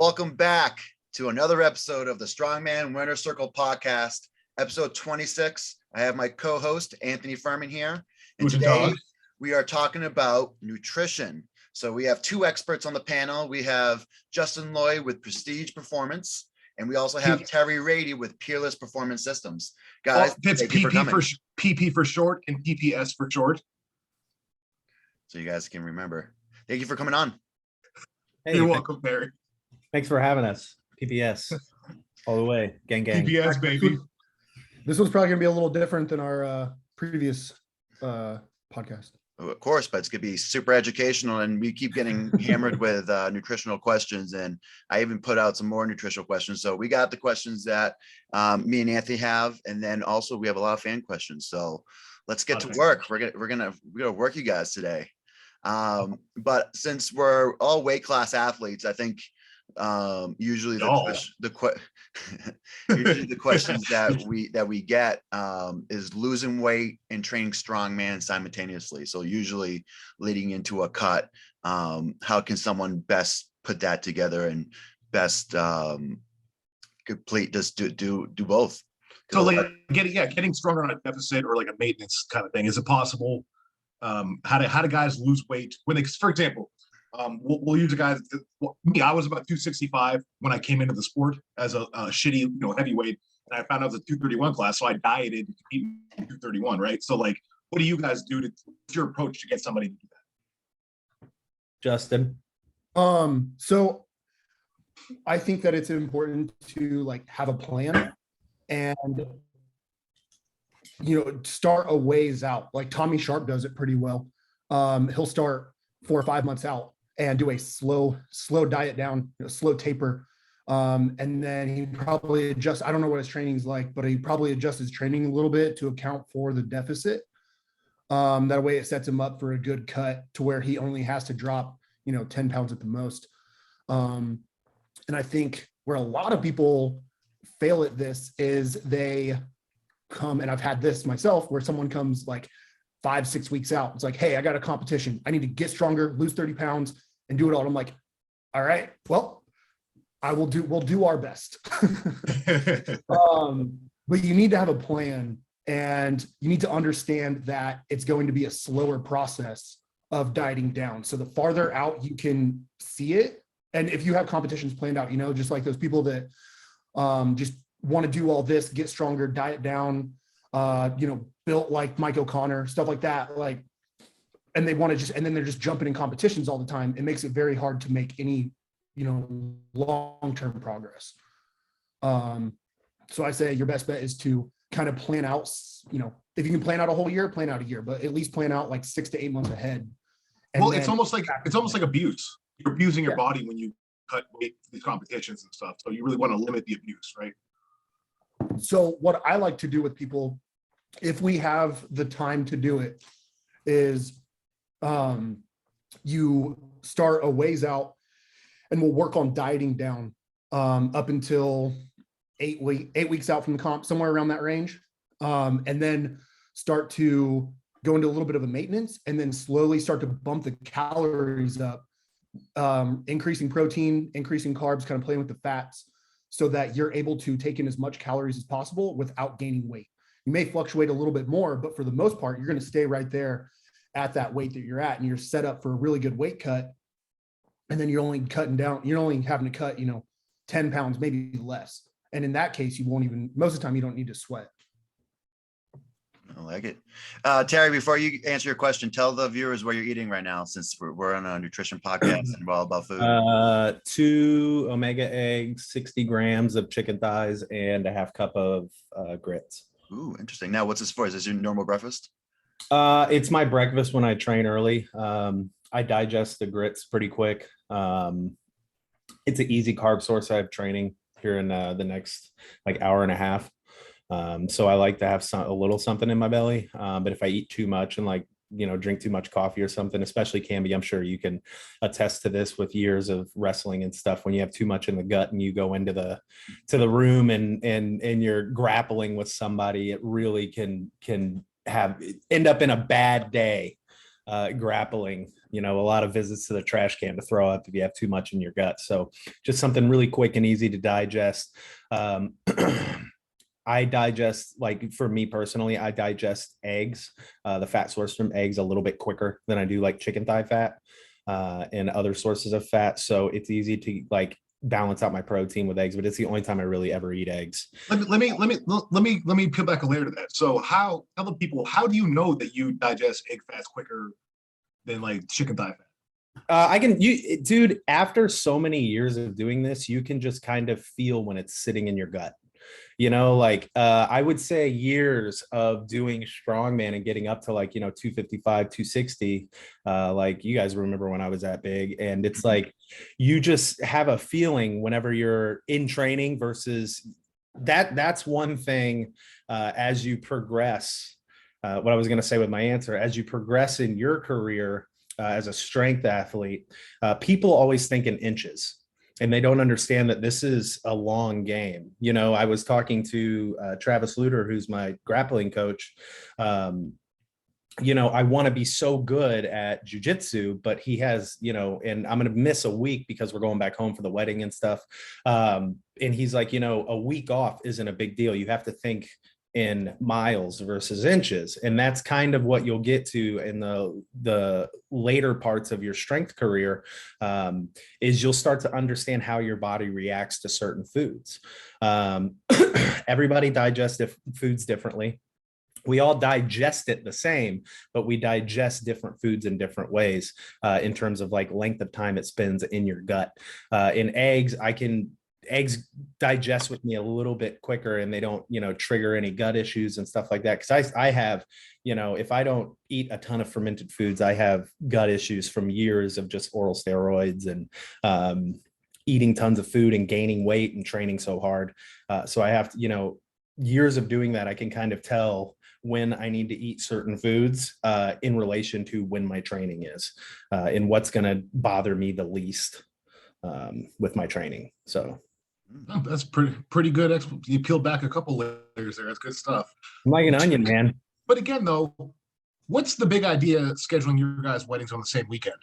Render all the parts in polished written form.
Welcome back to another episode of the Strongman Winner Circle podcast, episode 26. I have my co-host, Anthony Furman here. And today we are talking about nutrition. So we have two experts on the panel. We have Justin Lloyd with Prestige Performance, and we also have Terry Rady with Peerless Performance Systems. Guys, that's PP for short and PPS for short. So you guys can remember. Thank you for coming on. Hey, you're welcome, Barry. Thanks for having us. PPS all the way. Gang. PPS, baby. This one's probably going to be a little different than our previous podcast. Oh, of course, but it's going to be super educational, and we keep getting hammered with nutritional questions, and I even put out some more nutritional questions. So we got the questions that me and Anthony have, and then also we have a lot of fan questions. So let's get to work. We're gonna work you guys today. But since we're all weight class athletes, I think usually the questions that we get is losing weight and training strongman simultaneously. So usually leading into a cut, how can someone best put that together and best complete just do both? So like getting stronger on a deficit or like a maintenance kind of thing. Is it possible? How do guys lose weight when they, for example, we'll use a guy. Me, I was about 265 when I came into the sport as a shitty, heavyweight, and I found out it was a 231 class, so I dieted to keep 231, right? So, like, what do you guys do what's your approach to get somebody to do that? Justin. So I think that it's important to like have a plan and start a ways out. Like Tommy Sharp does it pretty well. He'll start 4 or 5 months out and do a slow diet down, slow taper. And then he probably adjusts. I don't know what his training's like, but he probably adjusts his training a little bit to account for the deficit. That way it sets him up for a good cut to where he only has to drop, 10 pounds at the most. And I think where a lot of people fail at this is they come, and I've had this myself, where someone comes like 5-6 weeks out. It's like, hey, I got a competition. I need to get stronger, lose 30 pounds and do it all. And I'm like, all right, well, we'll do our best. But you need to have a plan, and you need to understand that it's going to be a slower process of dieting down. So the farther out you can see it, and if you have competitions planned out, just like those people that just want to do all this, get stronger, diet down, built like Mike O'Connor, stuff like that, like, and they want to and then they're just jumping in competitions all the time. It makes it very hard to make any, long-term progress. So I say your best bet is to kind of plan out, if you can plan out a whole year, plan out a year, but at least plan out like 6 to 8 months ahead. Well, it's almost like abuse. You're abusing your body when you cut weight for these competitions and stuff. So you really want to limit the abuse, right? So what I like to do with people, if we have the time to do it, is you start a ways out, and we'll work on dieting down up until 8 weeks out from the comp, somewhere around that range. And then start to go into a little bit of a maintenance, and then slowly start to bump the calories up, increasing protein, increasing carbs, kind of playing with the fats, so that you're able to take in as much calories as possible without gaining weight. You may fluctuate a little bit more, but for the most part, you're going to stay right there at that weight that you're at, and you're set up for a really good weight cut. And then you're only cutting down, you're only having to cut, 10 pounds, maybe less. And in that case, most of the time, you don't need to sweat. I like it. Terry, before you answer your question, tell the viewers what you're eating right now, since we're on a nutrition podcast and we're all about food. 2 omega eggs, 60 grams of chicken thighs, and a half cup of grits. Ooh, interesting. Now, what's this for? Is this your normal breakfast? It's my breakfast when I train early. I digest the grits pretty quick. It's an easy carb source. I have training here in the next hour and a half. So I like to have a little something in my belly. But if I eat too much and drink too much coffee or something, especially Camby, I'm sure you can attest to this with years of wrestling and stuff. When you have too much in the gut and you go into the room and you're grappling with somebody, it really can end up in a bad day. grappling, a lot of visits to the trash can to throw up if you have too much in your gut. So just something really quick and easy to digest. I digest, like for me personally, I digest eggs, the fat source from eggs a little bit quicker than I do like chicken thigh fat and other sources of fat. So it's easy to like balance out my protein with eggs, but it's the only time I really ever eat eggs. Let me peel back a layer to that. So tell the people, how do you know that you digest egg fats quicker than like chicken thigh fat? Dude, after so many years of doing this, you can just kind of feel when it's sitting in your gut. I would say years of doing strongman and getting up to 255, 260. Like you guys remember when I was that big, and it's like, you just have a feeling whenever you're in training versus that's one thing. As you progress, what I was going to say with my answer, as you progress in your career as a strength athlete, people always think in inches. And they don't understand that this is a long game. I was talking to Travis Luter, who's my grappling coach. I want to be so good at jujitsu, but he has, and I'm going to miss a week because we're going back home for the wedding and stuff. And he's like, a week off isn't a big deal. You have to think in miles versus inches, and that's kind of what you'll get to in the later parts of your strength career. Is you'll start to understand how your body reacts to certain foods. Everybody digests foods differently. We all digest it the same, but we digest different foods in different ways in terms of like length of time it spends in your gut. In eggs, eggs digest with me a little bit quicker, and they don't, trigger any gut issues and stuff like that. Because I have, if I don't eat a ton of fermented foods, I have gut issues from years of just oral steroids and eating tons of food and gaining weight and training so hard. So I have to, years of doing that, I can kind of tell when I need to eat certain foods in relation to when my training is and what's going to bother me the least with my training. So that's pretty good. You peeled back a couple layers there. That's good stuff. I'm like an onion, man. But again, though, what's the big idea scheduling your guys' weddings on the same weekend?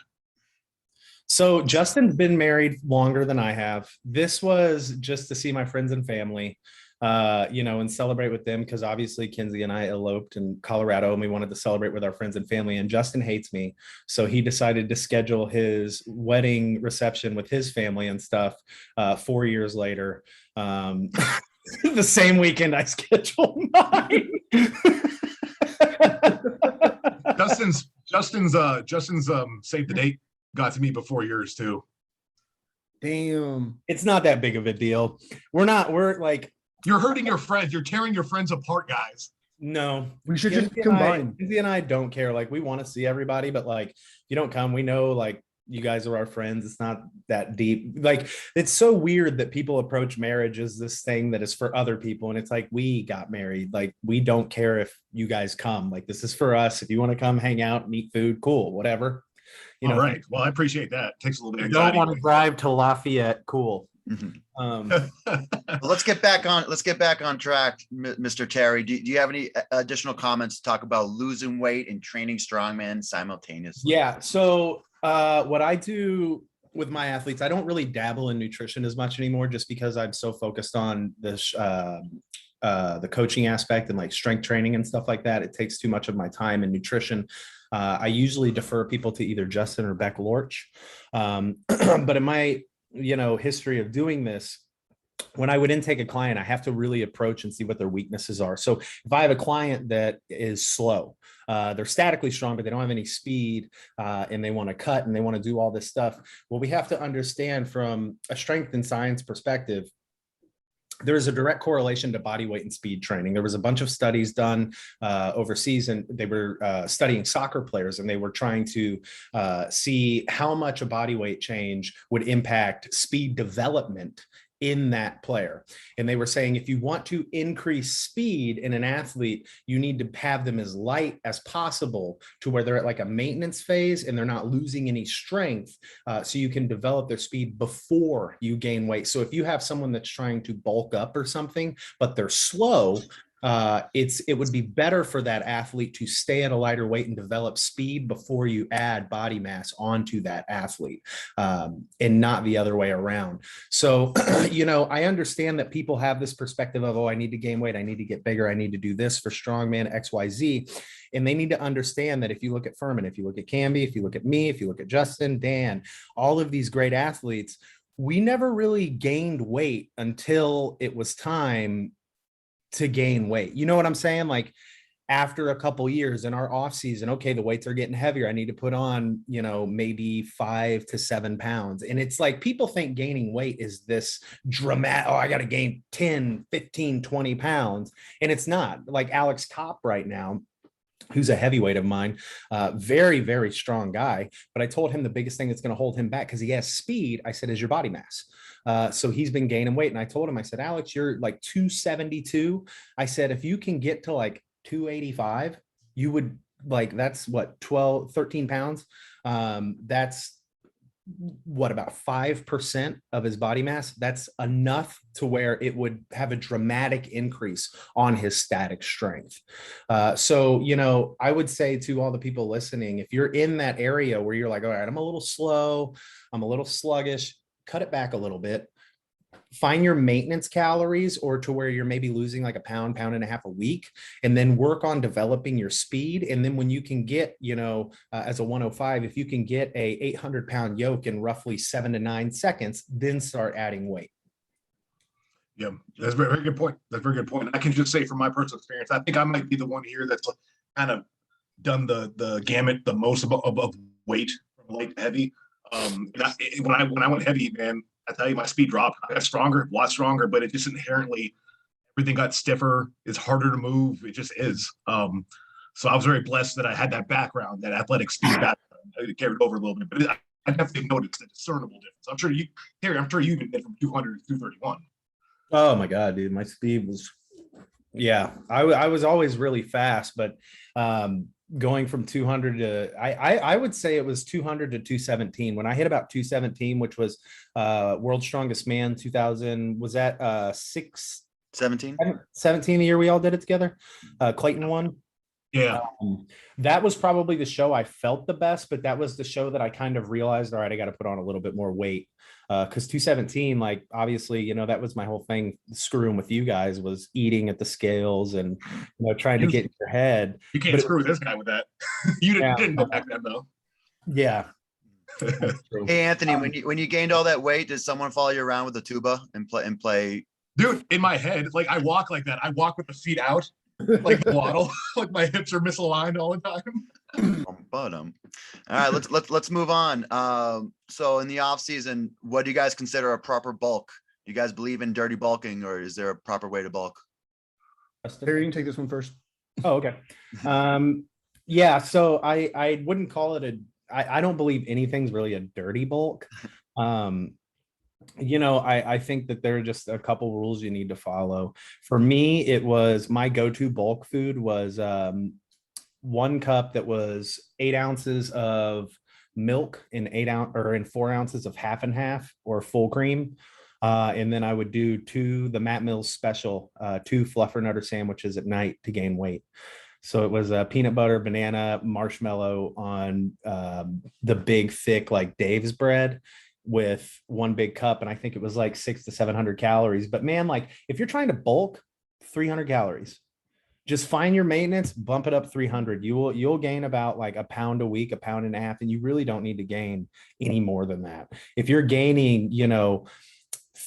So Justin's been married longer than I have. This was just to see my friends and family, and celebrate with them, because obviously Kinsey and I eloped in Colorado and we wanted to celebrate with our friends and family, and Justin hates me. So he decided to schedule his wedding reception with his family and stuff 4 years later. The same weekend I scheduled mine. Justin's save the date got to me before yours too. Damn. It's not that big of a deal. We're like, you're hurting your friends. You're tearing your friends apart, guys. No, we should just combine. Kinsey and I don't care. Like, we want to see everybody, but like, you don't come. We know, like, you guys are our friends. It's not that deep. Like, it's so weird that people approach marriage as this thing that is for other people. And it's like, we got married. Like, we don't care if you guys come. Like, this is for us. If you want to come hang out and eat food, cool, whatever. All right. Well, I appreciate that. It takes a little bit of anxiety. Don't want to drive to Lafayette. Cool. Well, let's get back on track, Mr. Terry. Do you have any additional comments to talk about losing weight and training strongman simultaneously? Yeah. So what I do with my athletes, I don't really dabble in nutrition as much anymore, just because I'm so focused on this the coaching aspect and like strength training and stuff like that. It takes too much of my time in nutrition. I usually defer people to either Justin or Beck Lorch. But in my history of doing this, when I would intake a client, I have to really approach and see what their weaknesses are. So if I have a client that is slow, they're statically strong, but they don't have any speed, and they want to cut and they want to do all this stuff. Well, we have to understand from a strength and science perspective, there is a direct correlation to body weight and speed training. There was a bunch of studies done overseas, and they were studying soccer players, and they were trying to see how much a body weight change would impact speed development in that player. And they were saying, if you want to increase speed in an athlete, you need to have them as light as possible to where they're at like a maintenance phase and they're not losing any strength, so you can develop their speed before you gain weight. So if you have someone that's trying to bulk up or something, but they're slow, it would be better for that athlete to stay at a lighter weight and develop speed before you add body mass onto that athlete, and not the other way around. So, I understand that people have this perspective of, oh, I need to gain weight, I need to get bigger, I need to do this for strongman XYZ. And they need to understand that if you look at Furman, if you look at Camby, if you look at me, if you look at Justin, Dan, all of these great athletes, we never really gained weight until it was time to gain weight. You know what I'm saying? Like after a couple years in our off season, okay, the weights are getting heavier. I need to put on, maybe 5 to 7 pounds. And it's like, people think gaining weight is this dramatic, oh, I got to gain 10, 15, 20 pounds. And it's not. Like Alex Kopp right now, who's a heavyweight of mine, very, very strong guy. But I told him the biggest thing that's going to hold him back, because he has speed, I said, is your body mass. So he's been gaining weight. And I told him, I said, Alex, you're like 272. I said, if you can get to like 285, you would that's what, 12, 13 pounds. That's what, about 5% of his body mass. That's enough to where it would have a dramatic increase on his static strength. So, I would say to all the people listening, if you're in that area where you're like, all right, I'm a little slow, I'm a little sluggish, cut it back a little bit. Find your maintenance calories, or to where you're maybe losing like a pound, pound and a half a week, and then work on developing your speed. And then when you can get, as a 105, if you can get a 800-pound yoke in roughly 7 to 9 seconds, then start adding weight. Yeah, that's a very, very good point. That's a very good point. I can just say from my personal experience, I think I might be the one here that's kind of done the gamut the most of weight from light to heavy. When I went heavy, man, I tell you, my speed dropped. I got stronger, a lot stronger, but it just inherently, everything got stiffer. It's harder to move. It just is. So I was very blessed that I had that background, that athletic speed background. I carried over a little bit, but I definitely noticed a discernible difference. I'm sure you even did from 200 to 231. Oh my God, dude. My speed was, yeah, I was always really fast, but going from 200 to, I would say it was 200 to 217. When I hit about 217, which was World's Strongest Man 2000, was that 17 the year we all did it together? Clayton won. Yeah. That was probably the show I felt the best, but that was the show that I kind of realized, all right, I got to put on a little bit more weight. Because 217, like, obviously, that was my whole thing screwing with you guys, was eating at the scales and, trying to get in your head. You can't screw this guy with that. You didn't back then, though. Yeah. Hey, Anthony, when you gained all that weight, did someone follow you around with a tuba and play? Dude, in my head, like, I walk like that. I walk with the feet out, like the waddle, like my hips are misaligned all the time. All right, let's move on. So in the off season, what do you guys consider a proper bulk? Do you guys believe in dirty bulking, or is there a proper way to bulk? Harry, you can take this one first. Oh, okay. Yeah, so I wouldn't call it I don't believe anything's really a dirty bulk. I think that there are just a couple rules you need to follow. For me, it was, my go-to bulk food was 1 cup that was 8 ounces of milk and 4 ounces of half and half or full cream. And then I would do the Matt Mills special, 2 fluffernutter sandwiches at night to gain weight. So it was a peanut butter, banana, marshmallow on the big, thick, like Dave's bread, with 1 big cup. And I think it was like 600 to 700 calories. But man, like, if you're trying to bulk, 300 calories. Just find your maintenance, bump it up 300. You'll gain about like a pound a week, a pound and a half, and you really don't need to gain any more than that. If you're gaining,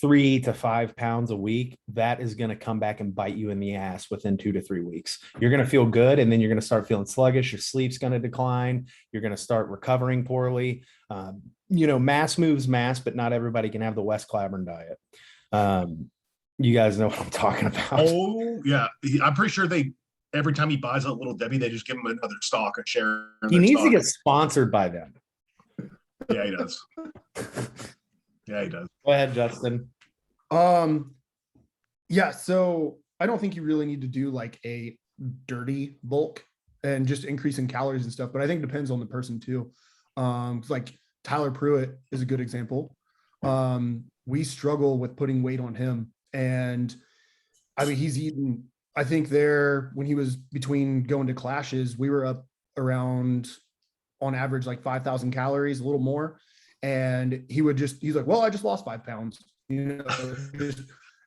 3 to 5 pounds a week, that is going to come back and bite you in the ass within 2 to 3 weeks. You're going to feel good, and then you're going to start feeling sluggish. Your sleep's going to decline. You're going to start recovering poorly. Mass moves mass, but not everybody can have the Wes Claiborne diet. You guys know what I'm talking about. Oh, yeah. I'm pretty sure every time he buys a Little Debbie, they just give him another stock, a share. He needs to get sponsored by them. Yeah, he does. Yeah, he does. Go ahead, Justin. Yeah, so I don't think you really need to do like a dirty bulk and just increasing calories and stuff, but I think it depends on the person too. Like Tyler Pruitt is a good example. We struggle with putting weight on him, and I mean, he's eaten I think there, when he was between going to clashes, we were up around on average like 5,000 calories, a little more. And he's like, well, I just lost 5 pounds, and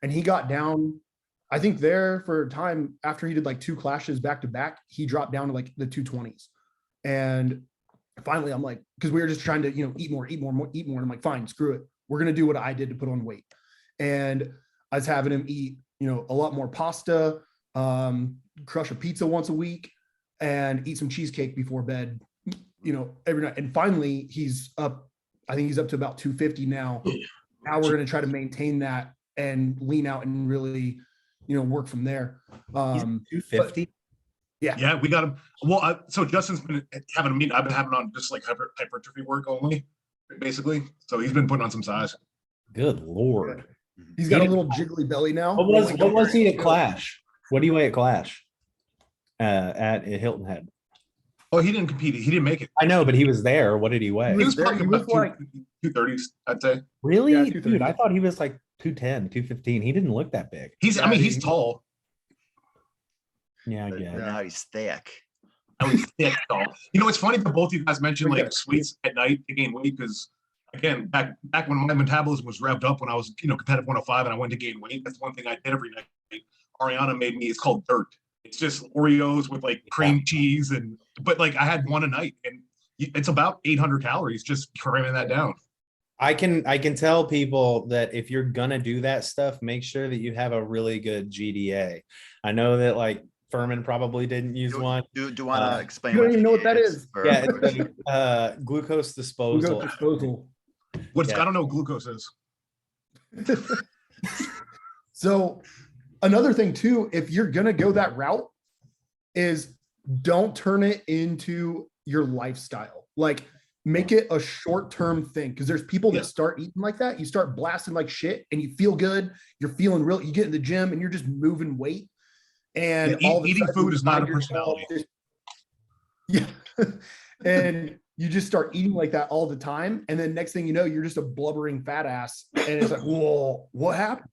he got down. I think there for a time after he did like 2 clashes back to back, he dropped down to like the 220s. And finally I'm like, because we were just trying to, eat more. And I'm like, fine, screw it. We're going to do what I did to put on weight. And I was having him eat, a lot more pasta, crush a pizza once a week, and eat some cheesecake before bed, every night. And finally he's up, I think he's up to about 250 now. Now we're going to try to maintain that and lean out and really, work from there. 250. Yeah, we got him. Well, so Justin's been having a meeting. I've been having on just like hypertrophy work only, basically. So he's been putting on some size. Good Lord. He's got a little jiggly belly now. What was he at Clash? What do you weigh at Clash? At Hilton Head. Oh, he didn't compete. He didn't make it. I know, but he was there. What did he weigh? He was there, probably he was about like 230s, I'd say. Really? Yeah, Dude, 230. I thought he was like 210, 215. He didn't look that big. He's tall. Yeah, I But get it. now he's thick. Now he's thick tall. It's funny that both you guys mentioned like sweets at night to gain weight, because again, back when my metabolism was revved up when I was, competitive 105 and I went to gain weight, that's one thing I did every night. Ariana made me, it's called dirt. It's just Oreos with like cream cheese but like I had one a night, and it's about 800 calories just cramming that down. I can tell people that if you're gonna do that stuff, make sure that you have a really good GDA. I know that like Furman probably didn't use one. Do you want to explain? You don't even know what that is. Yeah, it's glucose disposal. I don't know what glucose is. So another thing too, if you're going to go that route, is don't turn it into your lifestyle. Like make it a short-term thing. Cause there's people that start eating like that. You start blasting like shit and you feel good. You're feeling real. You get in the gym and you're just moving weight. And eating food is not a personality. Yeah. And you just start eating like that all the time. And then next thing you know, you're just a blubbering fat ass. And it's like, whoa, what happened?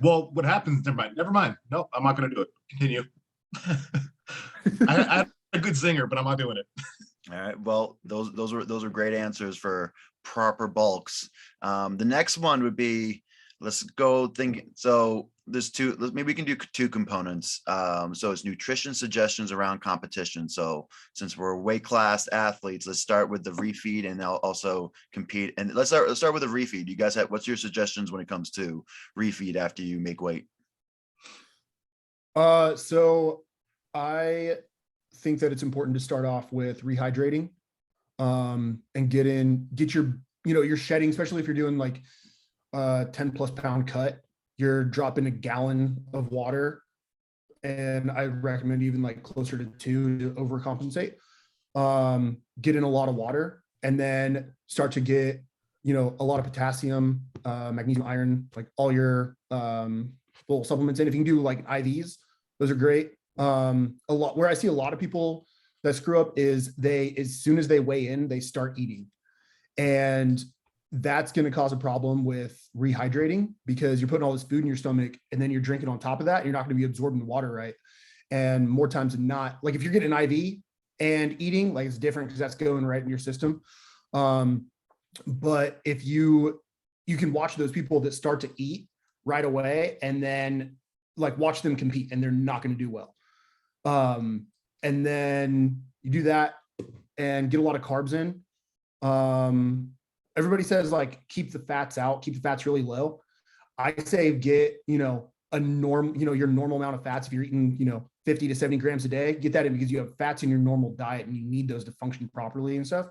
Well, what happens? Never mind. No, I'm not going to do it. Continue. I had a good zinger, but I'm not doing it. All right. Well, those are great answers for proper bulks. The next one would be, let's go think. So there's maybe we can do 2 components. So it's nutrition suggestions around competition. So since we're weight class athletes, let's start with the refeed, and they'll also compete. And let's start with the refeed. You guys what's your suggestions when it comes to refeed after you make weight? So I think that it's important to start off with rehydrating, and get your, you're shedding, especially if you're doing like 10+ pound cut, you're dropping a gallon of water. And I recommend even like closer to 2 to overcompensate. Get in a lot of water, and then start to get, a lot of potassium, magnesium, iron, like all your little supplements in. If you can do like IVs, those are great. A lot where I see a lot of people that screw up is as soon as they weigh in, they start eating. And that's going to cause a problem with rehydrating, because you're putting all this food in your stomach and then you're drinking on top of that. You're not going to be absorbing the water right. And more times than not, like if you're getting an IV and eating, like it's different because that's going right in your system. But if you can watch those people that start to eat right away and then like watch them compete, and they're not going to do well. And then you do that and get a lot of carbs in. Everybody says like, keep the fats out, keep the fats really low. I say get, a norm, your normal amount of fats. If you're eating, 50 to 70 grams a day, get that in, because you have fats in your normal diet and you need those to function properly and stuff.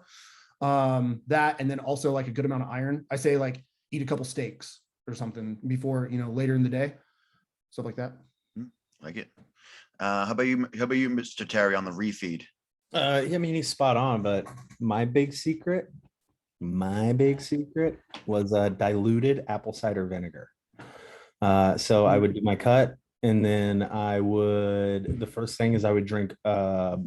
That, and then also like a good amount of iron. I say like eat a couple steaks or something before, later in the day, stuff like that. Like it. How about you, Mr. Terry, on the refeed? I mean, he's spot on, but my big secret was diluted apple cider vinegar. So I would do my cut, and then the first thing is I would drink a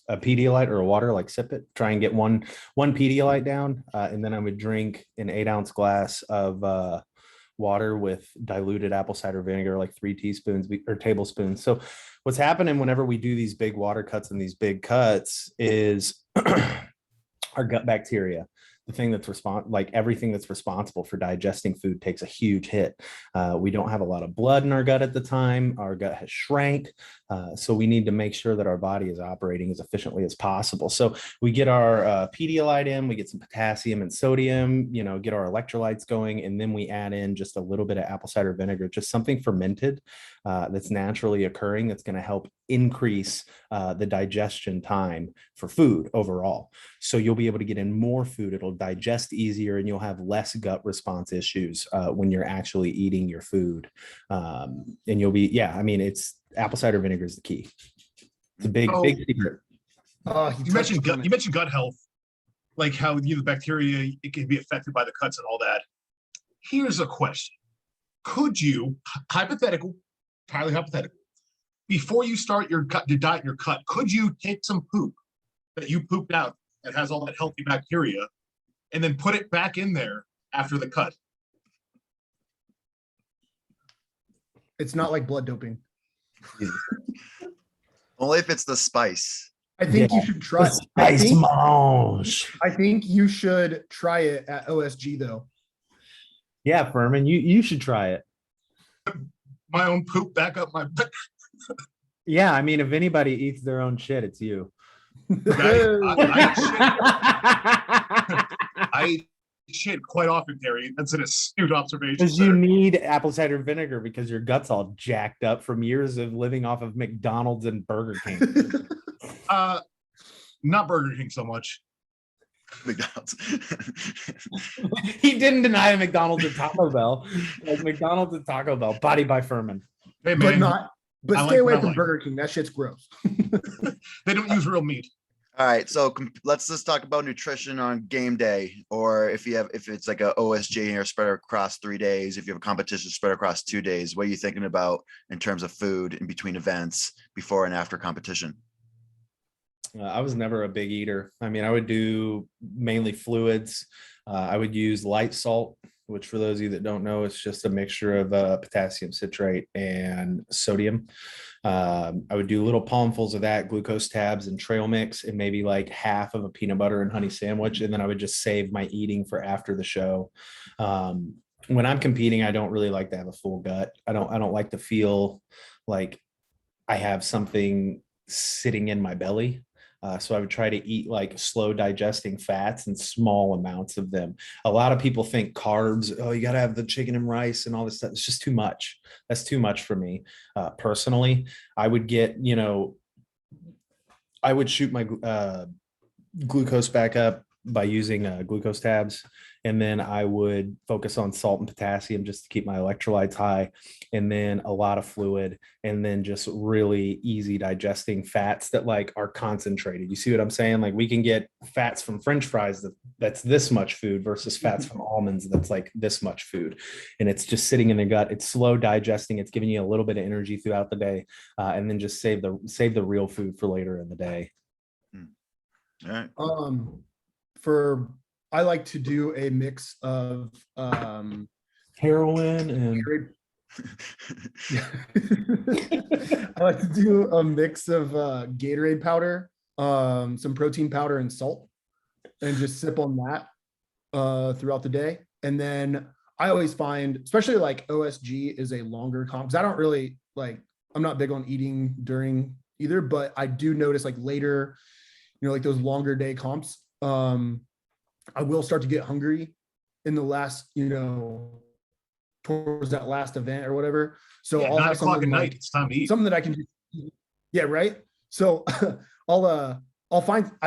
Pedialyte or a water, like sip it, try and get one Pedialyte down. And then I would drink an 8-ounce glass of water with diluted apple cider vinegar, like 3 teaspoons or tablespoons. So what's happening whenever we do these big water cuts and these big cuts is our gut bacteria, the thing that's everything that's responsible for digesting food takes a huge hit. We don't have a lot of blood in our gut at the time. Our gut has shrank. So we need to make sure that our body is operating as efficiently as possible. So we get our Pedialyte in, we get some potassium and sodium, get our electrolytes going. And then we add in just a little bit of apple cider vinegar, just something fermented that's naturally occurring that's going to help increase the digestion time for food overall. So you'll be able to get in more food. It'll digest easier and you'll have less gut response issues when you're actually eating your food. And you'll be, it's apple cider vinegar is the key. It's a big secret. You mentioned gut health, like how the bacteria, it can be affected by the cuts and all that. Here's a question. Could you, entirely hypothetical, before you start your diet and your cut, could you take some poop that you pooped out that has all that healthy bacteria and then put it back in there after the cut? It's not like blood doping. Only if it's the spice. I think you should try it. I think you should try it at OSG though. Yeah, Furman, you should try it. My own poop back up my butt. Yeah, if anybody eats their own shit, it's you. I eat shit quite often, Terry. That's an astute observation. Because you need apple cider vinegar because your gut's all jacked up from years of living off of McDonald's and Burger King. Not Burger King so much. McDonald's. He didn't deny McDonald's or Taco Bell. Like McDonald's and Taco Bell, body by Furman. Hey, man, but stay away from Burger King. That shit's gross. They don't use real meat. All right, so let's just talk about nutrition on game day, or if it's like a OSG or spread across 3 days, if you have a competition spread across 2 days, what are you thinking about in terms of food in between events, before and after competition? I was never a big eater. I would do mainly fluids. I would use light salt, which for those of you that don't know, it's just a mixture of potassium citrate and sodium. I would do little palmfuls of that, glucose tabs and trail mix, and maybe like half of a peanut butter and honey sandwich. And then I would just save my eating for after the show. When I'm competing, I don't really like to have a full gut. I don't like to feel like I have something sitting in my belly. So I would try to eat like slow digesting fats and small amounts of them. A lot of people think carbs, you got to have the chicken and rice and all this stuff. It's just too much. That's too much for me. Personally, I would get, I would shoot my glucose back up by using glucose tabs. And then I would focus on salt and potassium just to keep my electrolytes high. And then a lot of fluid, and then just really easy digesting fats that like are concentrated. You see what I'm saying? Like we can get fats from French fries that's this much food versus fats from almonds that's like this much food. And it's just sitting in the gut. It's slow digesting. It's giving you a little bit of energy throughout the day. And then just save the real food for later in the day. All right. I like to do a mix of heroin and I like to do a mix of Gatorade powder, some protein powder and salt, and just sip on that throughout the day. And then I always find, especially like OSG is a longer comp, because I don't really I'm not big on eating during either, but I do notice like later, like those longer day comps, I will start to get hungry in the last, towards that last event or whatever. So I'll have something night, it's time to eat. Something that I can do. Yeah, right. So I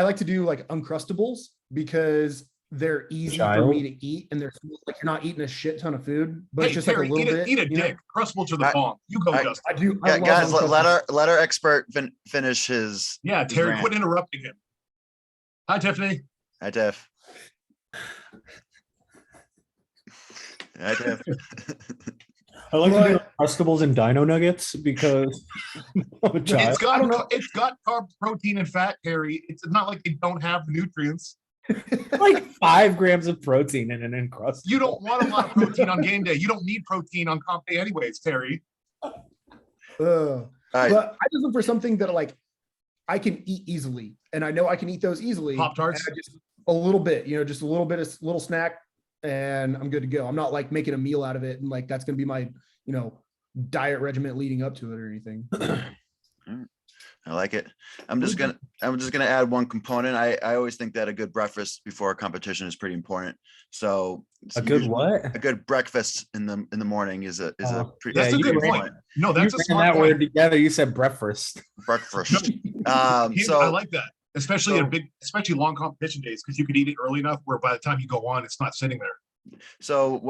like to do like Uncrustables because they're easy for me to eat, and they're like you're not eating a shit ton of food, but it's just Terry, like a little bit. Eat a dick. Uncrustables are the bomb. You go, Justin. I do. Yeah, guys, let our expert finish his. Yeah, Terry, rant. quit interrupting him. Hi, Tiffany. Hi, Tiff. Hi, Tiff. I like to do Uncrustables and Dino Nuggets because I'm a child. It's got carbs, protein, and fat, Terry. It's not like they don't have the nutrients. Like 5 grams of protein in an Uncrustable. You don't want a lot of protein on game day. You don't need protein on comp day anyways, Terry. Ugh. right. But I just look for something that like I can eat easily, and I know I can eat those easily. Pop-Tarts? And I just a little bit, just a little bit of little snack, and I'm good to go. I'm not like making a meal out of it, and like that's gonna be my diet regimen leading up to it or anything. I like it. I'm just gonna add one component. I always think that a good breakfast before a competition is pretty important. So A good what? a good breakfast in the morning is a pretty. That's a good ran- point. No, You that's a ran smart that point. word together. You said breakfast. breakfast. I So like that, especially especially long competition days, because you could eat it early enough where by the time you go on, it's not sitting there. So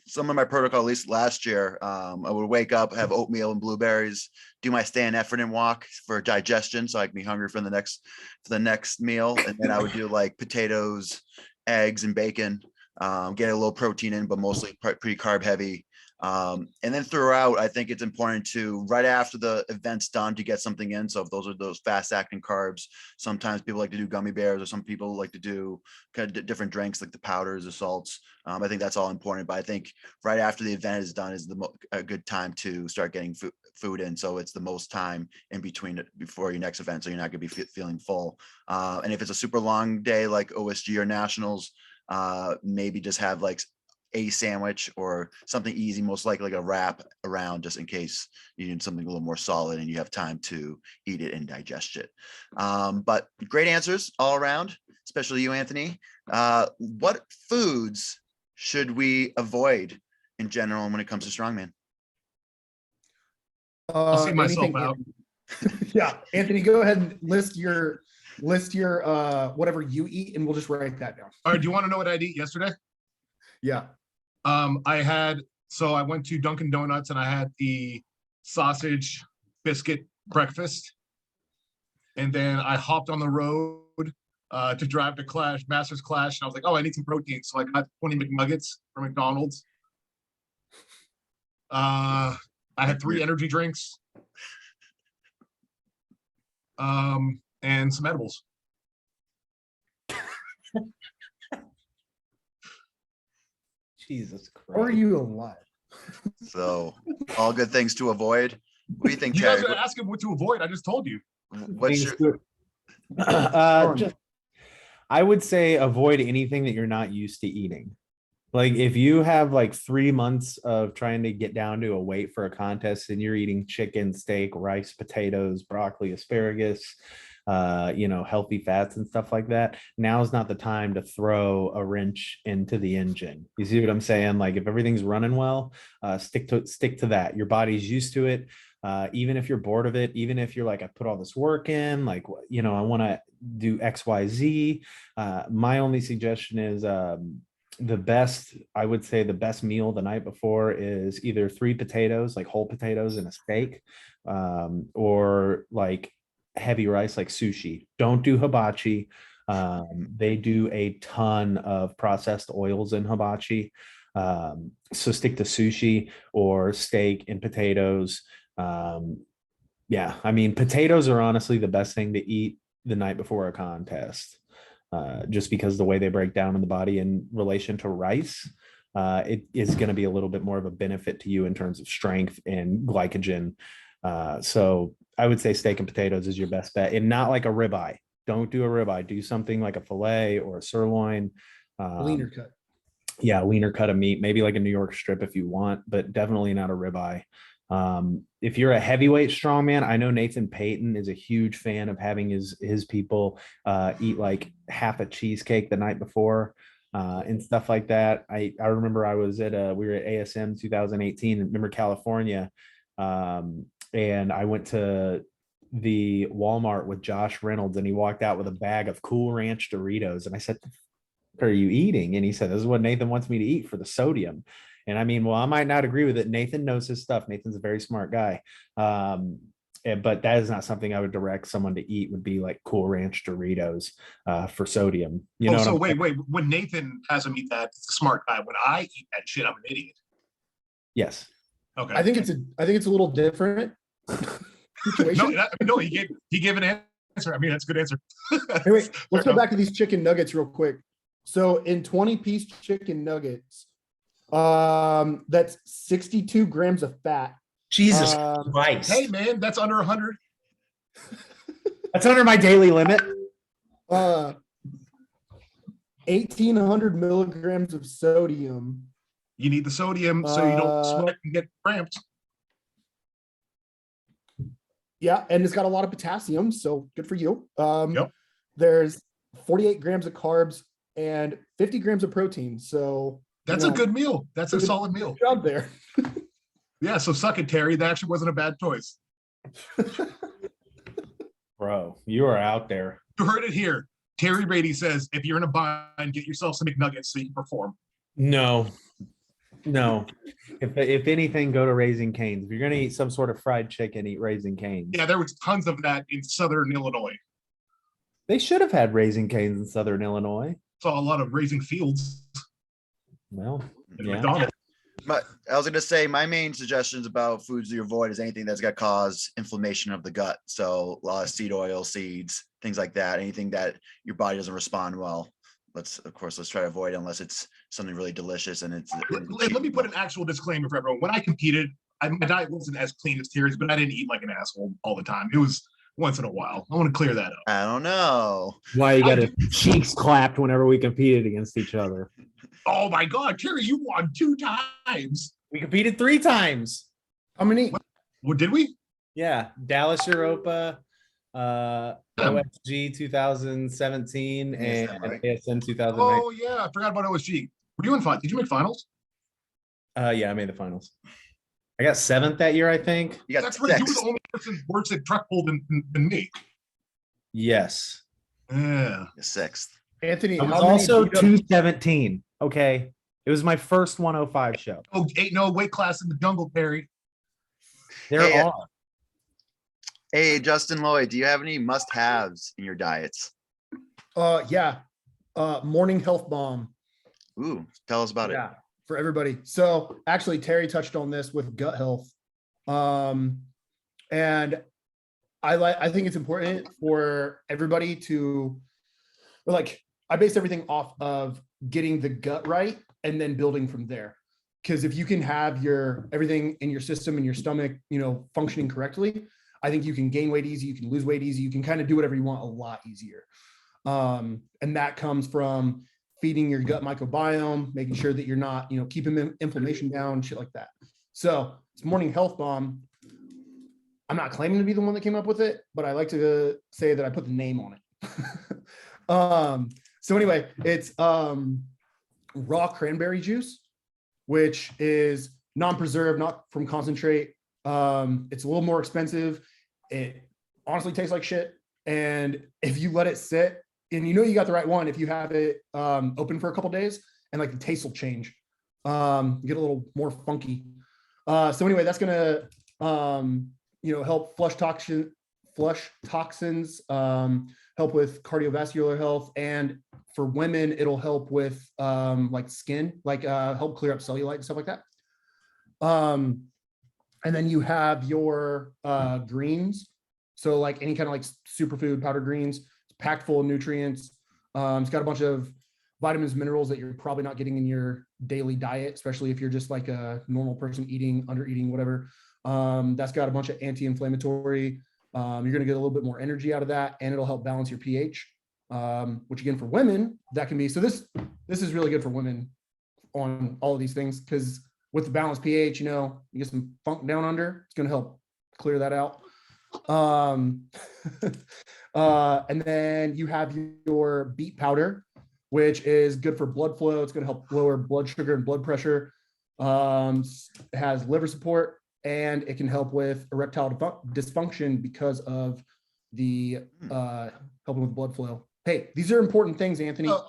some of my protocol, at least last year, I would wake up, have oatmeal and blueberries, do my stand effort and walk for digestion, so I can be hungry for the next meal, and then I would do like potatoes, eggs, and bacon, get a little protein in, but mostly pretty carb heavy. And then throughout, I think it's important to right after the event's done to get something in. So if those are those fast acting carbs, sometimes people like to do gummy bears, or some people like to do kind of different drinks like the powders or salts. I think that's all important, but I think right after the event is done is a good time to start getting food in. So it's the most time in between before your next event, so you're not going to be feeling full. And if it's a super long day like OSG or nationals, maybe just have like a sandwich or something easy, most likely like a wrap around, just in case you need something a little more solid and you have time to eat it and digest it. But great answers all around, especially you, Anthony. What foods should we avoid in general when it comes to strongman? I'll see myself anything- out. Yeah, Anthony, go ahead and list your whatever you eat, and we'll just write that down. All right, do you want to know what I eat yesterday? Yeah. I went to Dunkin' Donuts and I had the sausage biscuit breakfast. And then I hopped on the road to drive to Masters Clash. And I was like, oh, I need some protein. So I got 20 McNuggets from McDonald's. I had 3 energy drinks. And some edibles. Jesus Christ. Are you alive? So all good things to avoid. What do you think, You guys Terry? are asking what to avoid. I just told you. What's Things your, to- I would say avoid anything that you're not used to eating. Like if you have like 3 months of trying to get down to a weight for a contest and you're eating chicken, steak, rice, potatoes, broccoli, asparagus, healthy fats and stuff like that, now is not the time to throw a wrench into the engine. You see what I'm saying? Like if everything's running well, stick to that. Your body's used to it. Even if you're bored of it, even if you're like, I put all this work in, like, I want to do X, Y, Z. My only suggestion is, I would say the best meal the night before is either 3 potatoes, like whole potatoes and a steak, or like heavy rice, like sushi. Don't do hibachi. They do a ton of processed oils in hibachi. So stick to sushi or steak and potatoes. Potatoes are honestly the best thing to eat the night before a contest. Just because the way they break down in the body in relation to rice, it is going to be a little bit more of a benefit to you in terms of strength and glycogen. So I would say steak and potatoes is your best bet, and not like a ribeye. Don't do a ribeye. Do something like a filet or a sirloin. Leaner cut. Yeah, leaner cut of meat, maybe like a New York strip if you want, but definitely not a ribeye. If you're a heavyweight strongman, I know Nathan Payton is a huge fan of having his people eat like half a cheesecake the night before and stuff like that. I remember we were at ASM 2018 in California, and I went to the Walmart with Josh Reynolds, and he walked out with a bag of Cool Ranch Doritos, and I said, "What are you eating?" And he said, "This is what Nathan wants me to eat for the sodium." And I mean, well, I might not agree with it. Nathan knows his stuff. Nathan's a very smart guy. But that is not something I would direct someone to eat, would be like Cool Ranch Doritos for sodium. Wait. When Nathan has him eat that, it's a smart guy. When I eat that shit, I'm an idiot. Yes. Okay. I think it's a little different situation. No, he gave an answer. I mean, that's a good answer. Anyway, Fair let's go enough. back to these chicken nuggets real quick. So in 20-piece chicken nuggets, that's 62 grams of fat. Jesus Um, Christ. Hey, man, that's under 100. That's under my daily limit. 1,800 milligrams of sodium. You need the sodium so you don't sweat and get cramps. Yeah, and it's got a lot of potassium, so good for you. Yep. There's 48 grams of carbs and 50 grams of protein. So That's a good meal. That's a solid meal. good job there. Yeah, so suck it, Terry. That actually wasn't a bad choice. Bro, you are out there. You heard it here. Terry Rady says, if you're in a bind, get yourself some McNuggets so you can perform. No. If anything, go to Raising Cane's. If you're gonna eat some sort of fried chicken, eat Raising Cane's. Yeah, there was tons of that in Southern Illinois. They should have had Raising Cane's in Southern Illinois. Saw a lot of Raising Fields Well, at yeah. McDonald's. I was going to say my main suggestions about foods to avoid is anything that's going to cause inflammation of the gut. So a lot of seed oil, seeds, things like that. Anything that your body doesn't respond well. Let's try to avoid unless it's something really delicious and it's. Let me put an actual disclaimer for everyone. When I competed, my diet wasn't as clean as Terry's, but I didn't eat like an asshole all the time. It was once in a while. I want to clear that up. I don't know. Why you got his cheeks clapped whenever we competed against each other. Oh my God, Terry, you won 2 times. We competed 3 times. How many? What did we? Yeah, Dallas Europa, OSG 2017, Is and that right? ASM 2008. Oh yeah, I forgot about OSG. Were you in finals? Did you make finals? Yeah, I made the finals. I got 7th that year, I think. You got That's right. You were 6. the only person worse at truck pull than me. Yes. Yeah. 6th. Anthony, I was how many also beat up- 217. Okay. It was my first 105 show. Oh, ain't no weight class in the jungle, Terry. There Hey, are. Hey, Justin Lloyd, do you have any must-haves in your diets? Yeah. Morning health bomb. Ooh, tell us about it. Yeah, for everybody. So actually, Terry touched on this with gut health. And I think it's important for everybody to I base everything off of getting the gut right and then building from there. Because if you can have everything in your system and your stomach, functioning correctly, I think you can gain weight easy, you can lose weight easy, you can kind of do whatever you want a lot easier. And that comes from feeding your gut microbiome, making sure that you're not, keeping inflammation down, shit like that. So it's morning health bomb. I'm not claiming to be the one that came up with it, but I like to say that I put the name on it. So anyway, it's raw cranberry juice, which is non-preserved, not from concentrate. It's a little more expensive. It honestly tastes like shit. And if you let it sit, and you got the right one, if you have it open for a couple days, and the taste will change, get a little more funky. So anyway, that's gonna help flush toxins, help with cardiovascular health, and for women, it'll help with skin, help clear up cellulite and stuff like that. And then you have your greens. So any kind of superfood powdered greens, it's packed full of nutrients. It's got a bunch of vitamins, minerals that you're probably not getting in your daily diet, especially if you're just a normal person under eating, whatever. That's got a bunch of anti-inflammatory. You're going to get a little bit more energy out of that, and it'll help balance your pH, which again, for women, that can be, so this is really good for women on all of these things, because with the balanced pH, you get some funk down under, it's going to help clear that out. And then you have your beet powder, which is good for blood flow. It's going to help lower blood sugar and blood pressure. It has liver support, and it can help with erectile dysfunction because of the helping with blood flow. Hey, these are important things, Anthony. No,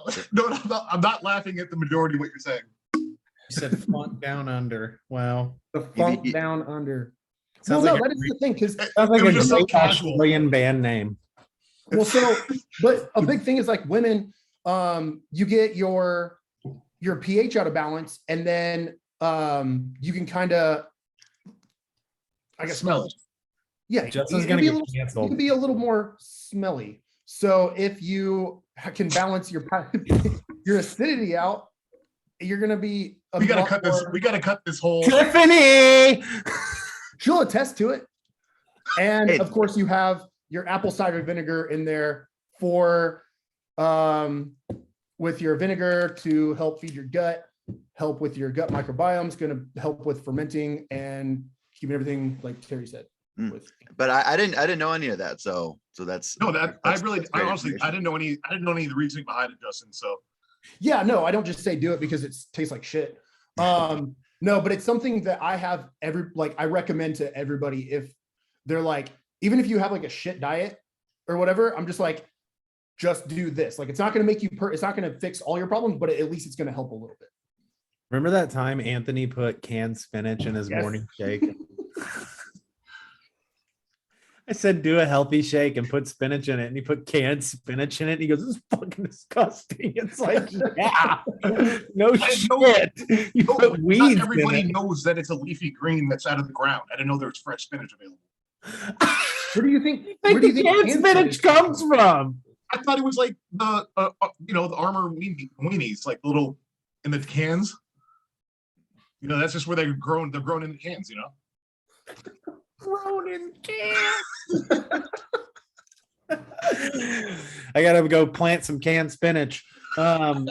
I'm not laughing at the majority of what you're saying. You said funk down under. Wow. The funk down under. Sounds Well, like no, that is the thing, because Sounds like It was a just so great casual. Australian band name. but a big thing is women, you get your pH out of balance, and then you can kind of, I guess, smell it. Yeah, Justin's it gonna can be a get little, it canceled. can be a little more smelly. So if you can balance your your acidity out, you're gonna be. We gotta cut this. We gotta cut this whole. Tiffany. She'll attest to it. And Hey. of course, you have your apple cider vinegar in there for with your vinegar to help feed your gut, help with your gut microbiome. It's going to help with fermenting and keeping everything like Terry said. With But I didn't know any of that. So that's No, that that's I great honestly, I information. didn't know any of the reasoning behind it, Justin. So yeah, no, I don't just say do it because it tastes like shit. No, but it's something that I have I recommend to everybody if they're like, even if you have like a shit diet or whatever, I'm just like, just do this. Like, it's not going to make you, it's not going to fix all your problems, but at least it's going to help a little bit. Remember that time Anthony put canned spinach in his Yes. morning shake? I said, do a healthy shake and put spinach in it. And he put canned spinach in it. And he goes, this is fucking disgusting. It's like, yeah, no shit. You put not weeds everybody in it. knows that it's a leafy green that's out of the ground. I didn't know there's fresh spinach available. Where do you think, Where do you think canned spinach comes from? I thought it was like the the Armor weenies, like little in the cans. That's just where they're grown. They're grown in the cans. Grown in cans. I gotta go plant some canned spinach. I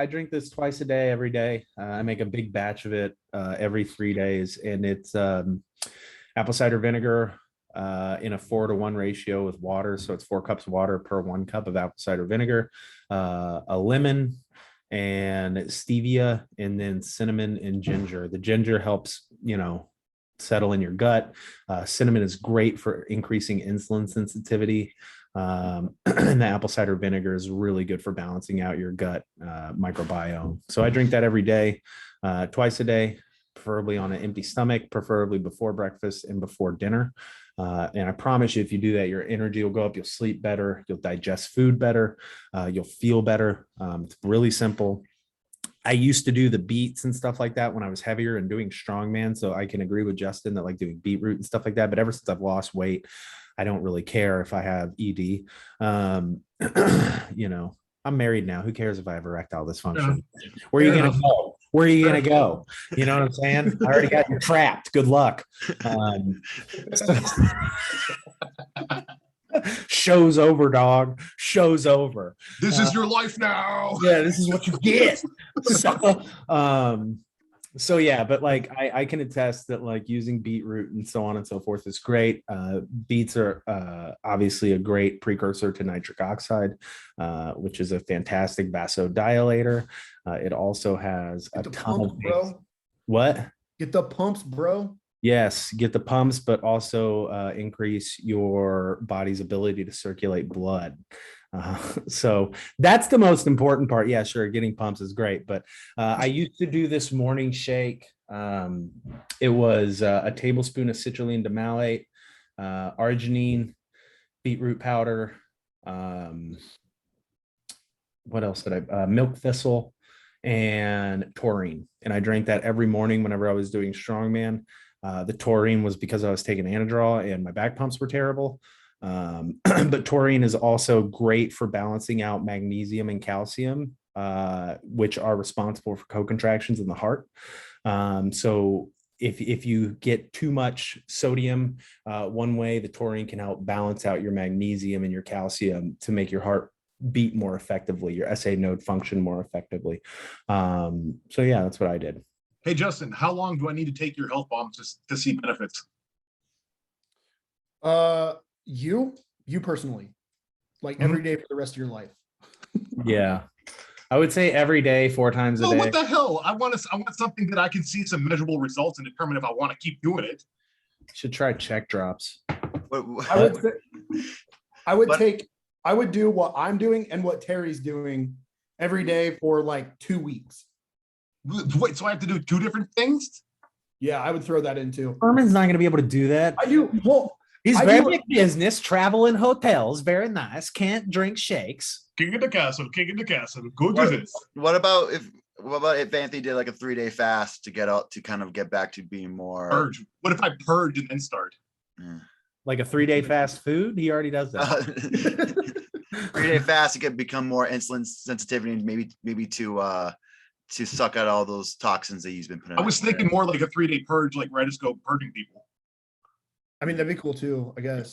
drink this twice a day, every day. I make a big batch of it every 3 days, and it's apple cider vinegar in a 4-to-1 ratio with water. So it's 4 cups of water per 1 cup of apple cider vinegar, a lemon, and stevia, and then cinnamon and ginger. The ginger helps, settle in your gut. Cinnamon is great for increasing insulin sensitivity. And the apple cider vinegar is really good for balancing out your gut microbiome. So I drink that every day, twice a day, preferably on an empty stomach, preferably before breakfast and before dinner. And I promise you, if you do that, your energy will go up, you'll sleep better, you'll digest food better, you'll feel better. It's really simple. I used to do the beets and stuff like that when I was heavier and doing strongman. So I can agree with Justin that like doing beetroot and stuff like that. But ever since I've lost weight, I don't really care if I have ED. I'm married now. Who cares if I have erectile dysfunction? Where are you going to go? Where are you going to go? You know what I'm saying? I already got you trapped. Good luck. Show's over, dog. Show's over. This is your life now. Yeah, this is what you get. So yeah, but like I can attest that like using beetroot and so on and so forth is great. Beets are obviously a great precursor to nitric oxide, which is a fantastic vasodilator. It also has a ton of things. What? Get the pumps, bro. Yes, get the pumps, but also increase your body's ability to circulate blood. So that's the most important part. Yeah, sure, getting pumps is great, but I used to do this morning shake. It was a tablespoon of citrulline malate, arginine, beetroot powder. What else did I? Milk thistle and taurine, and I drank that every morning whenever I was doing strongman. The taurine was because I was taking Anadrol and my back pumps were terrible. But taurine is also great for balancing out magnesium and calcium, which are responsible for co-contractions in the heart. So if you get too much sodium one way, the taurine can help balance out your magnesium and your calcium to make your heart beat more effectively, your SA node function more effectively. So yeah, that's what I did. Hey, Justin, how long do I need to take your health bombs to see benefits? You personally, like every day for the rest of your life. Yeah, I would say every day, 4 times a day. What the hell? I want something that I can see some measurable results and determine if I want to keep doing it. Should try check drops. I would do what I'm doing and what Terry's doing every day for like 2 weeks. Wait, so I have to do 2 different things? Yeah, I would throw that in too. Herman's not going to be able to do that. I do. Well, He's very big business, travel in hotels, very nice. Can't drink shakes. King of the castle, king of the castle. Go do this. What about if what about if Anthony did like a 3-day fast to get out to kind of get back to being more Purge. What if I purge and then start? Like a 3-day fast food? He already does that. 3-day fast, you could become more insulin sensitivity and maybe to suck out all those toxins that he's been putting. I was thinking more like a 3-day purge, like Redisco purging people. I mean, that'd be cool too, I guess.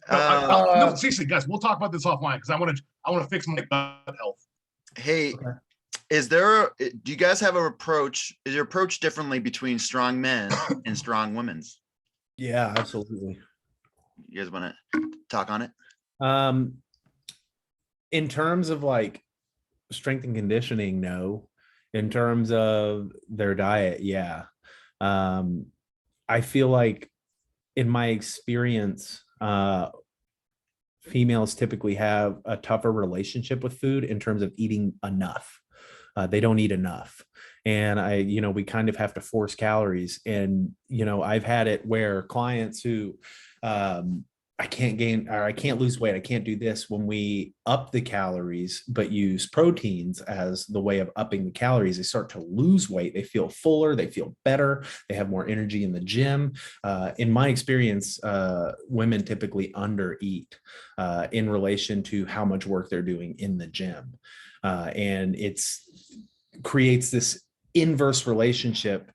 No, seriously, guys, we'll talk about this offline because I want to fix my gut health. Hey, Okay. do you guys have is your approach differently between strong men and strong women's? Yeah, absolutely. You guys want to talk on it? In terms of like strength and conditioning, no. In terms of their diet, yeah. I feel like in my experience, females typically have a tougher relationship with food in terms of eating enough. They don't eat enough. And we kind of have to force calories. And, I've had it where clients who, I can't gain or I can't lose weight. I can't do this when we up the calories, but use proteins as the way of upping the calories. They start to lose weight. They feel fuller. They feel better. They have more energy in the gym. In my experience, women typically undereat in relation to how much work they're doing in the gym. And creates this inverse relationship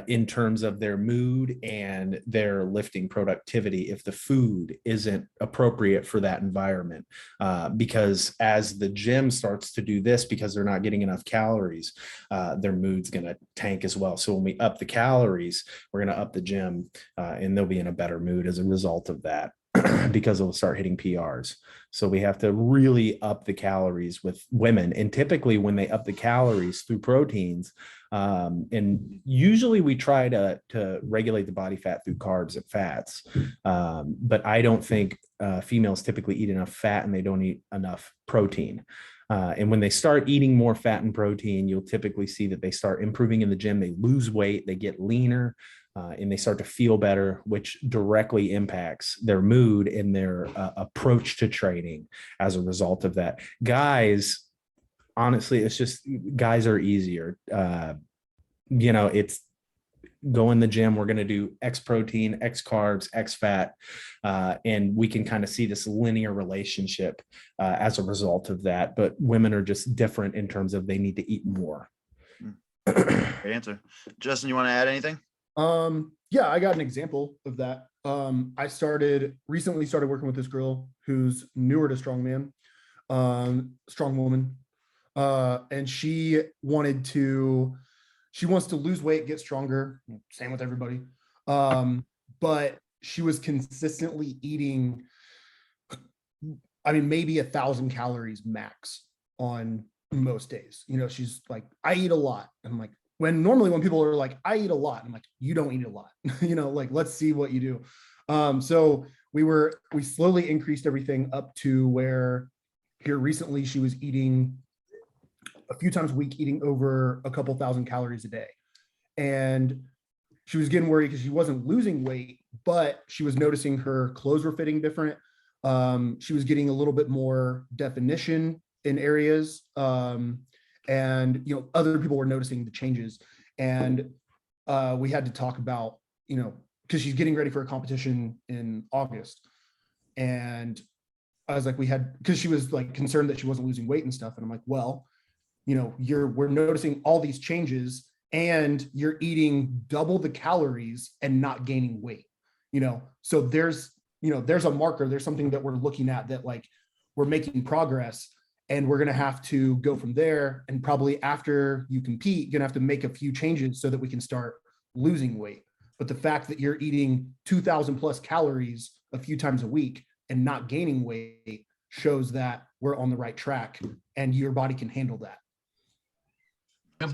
in terms of their mood and their lifting productivity if the food isn't appropriate for that environment. Because as the gym starts to do this, because they're not getting enough calories, their mood's going to tank as well. So when we up the calories, we're going to up the gym and they'll be in a better mood as a result of that. Because they'll start hitting PRs. So we have to really up the calories with women. And typically when they up the calories through proteins, and usually we try to regulate the body fat through carbs and fats. But I don't think females typically eat enough fat and they don't eat enough protein. And when they start eating more fat and protein, you'll typically see that they start improving in the gym. They lose weight, they get leaner. And they start to feel better, which directly impacts their mood and their approach to training as a result of that. Guys, honestly, it's just guys are easier. It's go in the gym. We're going to do X protein, X carbs, X fat. And we can kind of see this linear relationship as a result of that. But women are just different in terms of they need to eat more. Great answer. Justin, you want to add anything? Yeah, I got an example of that. I recently started working with this girl who's newer to Strongman, strong woman. And she wants to lose weight, get stronger, same with everybody. But she was consistently eating, maybe 1,000 calories max on most days. She's like, I eat a lot. I'm like, normally when people are like, I eat a lot, I'm like, you don't eat a lot, let's see what you do. So we slowly increased everything up to where here recently she was eating a few times a week, eating over a couple thousand calories a day. And she was getting worried because she wasn't losing weight, but she was noticing her clothes were fitting different. She was getting a little bit more definition in areas. And other people were noticing the changes, and we had to talk about because she's getting ready for a competition in August, and I was like, because she was like concerned that she wasn't losing weight and stuff, and I'm like, well, we're noticing all these changes, and you're eating double the calories and not gaining weight, so there's a marker, there's something that we're looking at that like we're making progress. And we're going to have to go from there. And probably after you compete, you're going to have to make a few changes so that we can start losing weight. But the fact that you're eating 2,000 plus calories a few times a week and not gaining weight shows that we're on the right track and your body can handle that. Yeah.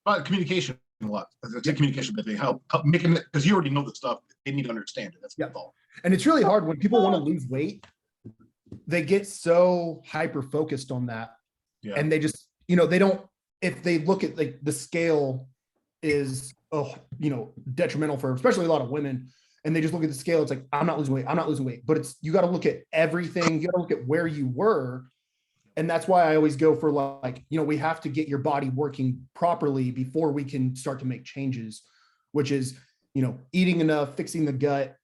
But communication a lot. Communication, but they help making it, because you already know the stuff. They need to understand it. That's all. And it's really hard when people want to lose weight. They get so hyper focused on that, and they just, they don't, if they look at like the scale is, detrimental for especially a lot of women, and they just look at the scale. It's like, I'm not losing weight. But you got to look at everything. You got to look at where you were And that's why I always go for like, we have to get your body working properly before we can start to make changes, which is, eating enough, fixing the gut,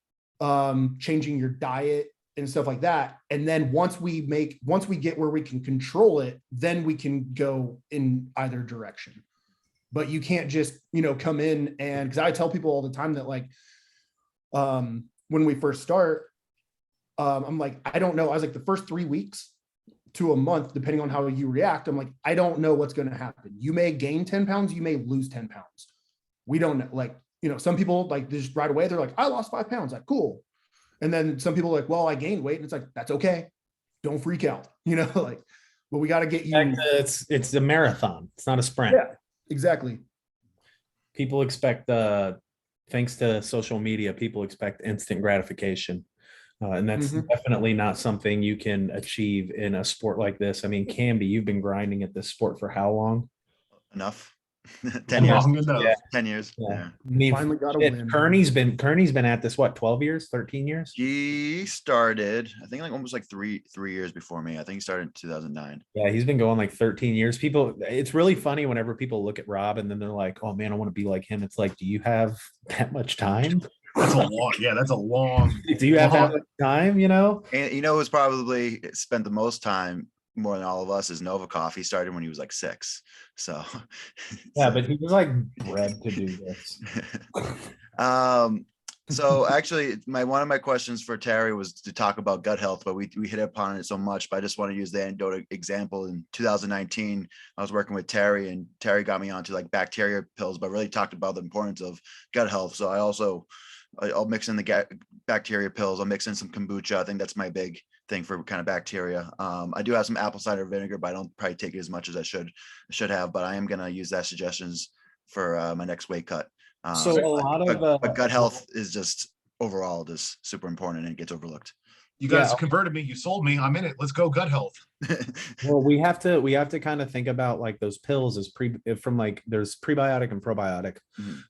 changing your diet and stuff like that. And then once we get where we can control it, then we can go in either direction. But you can't just, come in and, because I tell people all the time that like, when we first start, I'm like, I don't know. I was like, the first 3 weeks to a month, depending on how you react, I'm like, I don't know what's going to happen. You may gain 10 pounds, you may lose 10 pounds. We don't know. Like, some people like just right away, they're like, I lost 5 pounds. Like, cool. And then some people are like, well, I gained weight. And it's like, that's okay. Don't freak out, like, but we got to get you. It's a marathon. It's not a sprint. Yeah, exactly. People expect, thanks to social media, people expect instant gratification. And that's definitely not something you can achieve in a sport like this. I mean, Camby, you've been grinding at this sport for how long? Enough. 10 years. Long enough. Yeah. 10 years. Yeah. Yeah. I mean, Finally got a win. Kearney's been at this, what, 12 years, 13 years? He started, I think, like almost like three years before me. I think he started in 2009. Yeah, he's been going like 13 years. People, it's really funny whenever people look at Rob and then they're like, oh man, I want to be like him. It's like, do you have that much time? That's a long, that's a long. Do you have that much time, And who's probably spent the most time more than all of us is Novikov. He started when he was like 6. So yeah, but he was like bred to do this. So actually one of my questions for Terry was to talk about gut health, but we hit upon it so much, but I just want to use the anecdotal example. In 2019, I was working with Terry and Terry got me onto like bacteria pills, but really talked about the importance of gut health. So I'll mix in the bacteria pills. I'll mix in some kombucha. I think that's my big thing for kind of bacteria. I do have some apple cider vinegar, but I don't probably take it as much as I should have, but I am going to use that suggestions for my next weight cut. But gut health is just overall just super important and it gets overlooked. You guys converted me. You sold me. I'm in it. Let's go gut health. Well, we have to kind of think about like those pills as from like there's prebiotic and probiotic.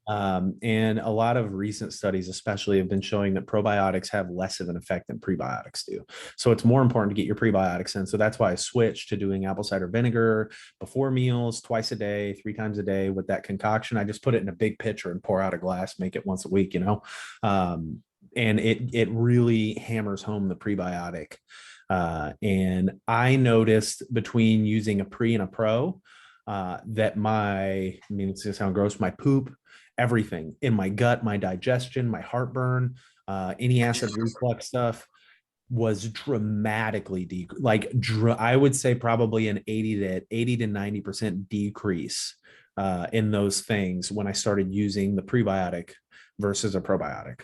And a lot of recent studies especially have been showing that probiotics have less of an effect than prebiotics do. So it's more important to get your prebiotics in. So that's why I switched to doing apple cider vinegar before meals, twice a day, 3 times a day with that concoction. I just put it in a big pitcher and pour out a glass, make it once a week, and it really hammers home the prebiotic. And I noticed between using a pre and a pro that it's gonna sound gross, my poop, everything in my gut, my digestion, my heartburn, any acid reflux stuff was dramatically I would say probably an 80 to 90% decrease in those things when I started using the prebiotic versus a probiotic.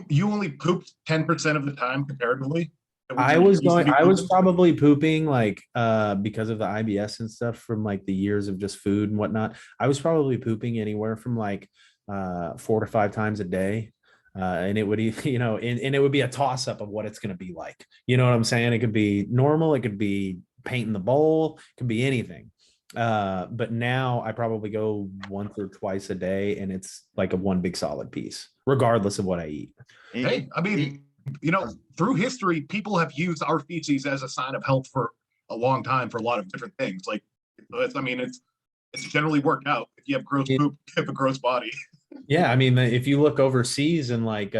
You only pooped 10% of the time comparatively? I was probably pooping like because of the IBS and stuff from like the years of just food and whatnot. I was probably pooping anywhere from like 4 to 5 times a day. And it would, and it would be a toss up of what it's going to be like. You know what I'm saying? It could be normal. It could be painting the bowl. It could be anything. But now I probably go once or twice a day and it's like a one big solid piece, regardless of what I eat. Hey, I mean, through history, people have used our feces as a sign of health for a long time for a lot of different things. Like, it's generally worked out. If you have gross poop, you have a gross body. Yeah. I mean, if you look overseas and like,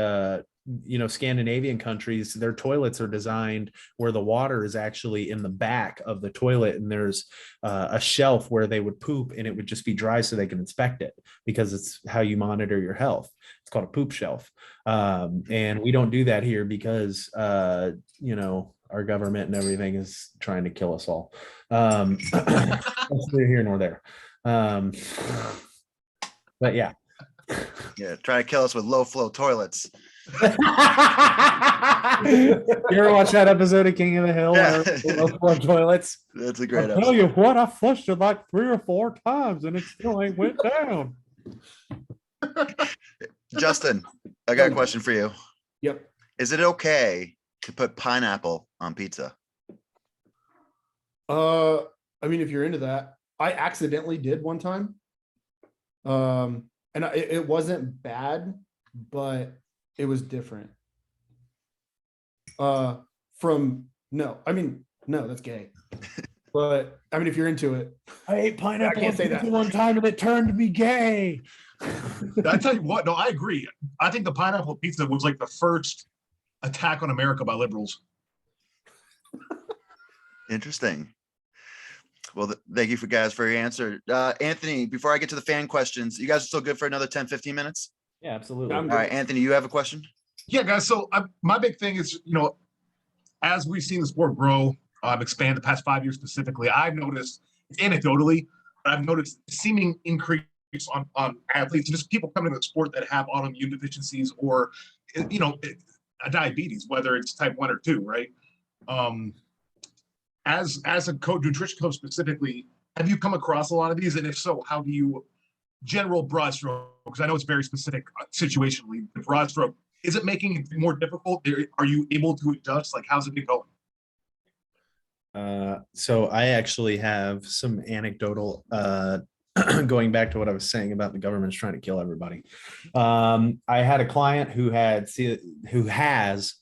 Scandinavian countries, their toilets are designed where the water is actually in the back of the toilet. And there's a shelf where they would poop and it would just be dry so they can inspect it because it's how you monitor your health. It's called a poop shelf. And we don't do that here because, our government and everything is trying to kill us all. That's neither here nor there. But yeah. Yeah, trying to kill us with low flow toilets. You ever watch that episode of King of the Hill? Yeah. Low flow toilets. That's a great I'll episode. tell you what, I flushed it like 3 or 4 times and it still ain't went down. Justin, I got a question for you. Yep. Is it okay to put pineapple on pizza? I mean, if you're into that, I accidentally did one time. And it wasn't bad, but it was different. No, that's gay. But I mean, if you're into it, I ate pineapple can't say that. one time and it turned me gay. I tell you what, no, I agree. I think the pineapple pizza was like the first attack on America by liberals. Interesting. Well, thank you guys for your answer. Anthony, before I get to the fan questions, you guys are still good for another 10, 15 minutes? Yeah, absolutely. All right, Anthony, you have a question? Yeah, guys. So my big thing is, as we've seen the sport grow, expand the past 5 years specifically, I've noticed, anecdotally, I've noticed seeming increase on athletes, just people coming to the sport that have autoimmune deficiencies or, diabetes, whether it's type 1 or 2, right? As a coach, nutrition coach specifically, have you come across a lot of these? And if so, how do you, general broad stroke, because I know it's very specific situationally, the broad stroke, is it making it more difficult? Are you able to adjust? Like, how's it been going? So I actually have some anecdotal, going back to what I was saying about the government's trying to kill everybody. I had a client who has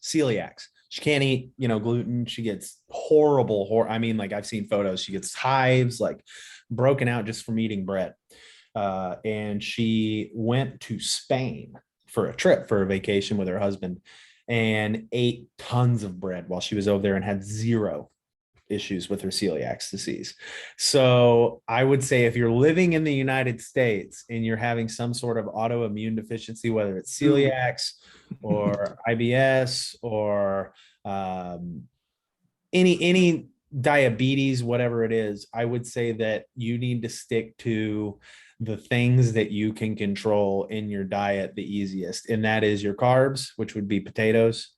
celiacs. She can't eat, gluten. She gets horrible. I mean, like I've seen photos. She gets hives, like broken out just from eating bread. And she went to Spain for a vacation with her husband and ate tons of bread while she was over there and had zero issues with her celiac disease. So I would say if you're living in the United States and you're having some sort of autoimmune deficiency, whether it's celiacs or IBS or any diabetes, whatever it is, I would say that you need to stick to the things that you can control in your diet the easiest. And that is your carbs, which would be potatoes.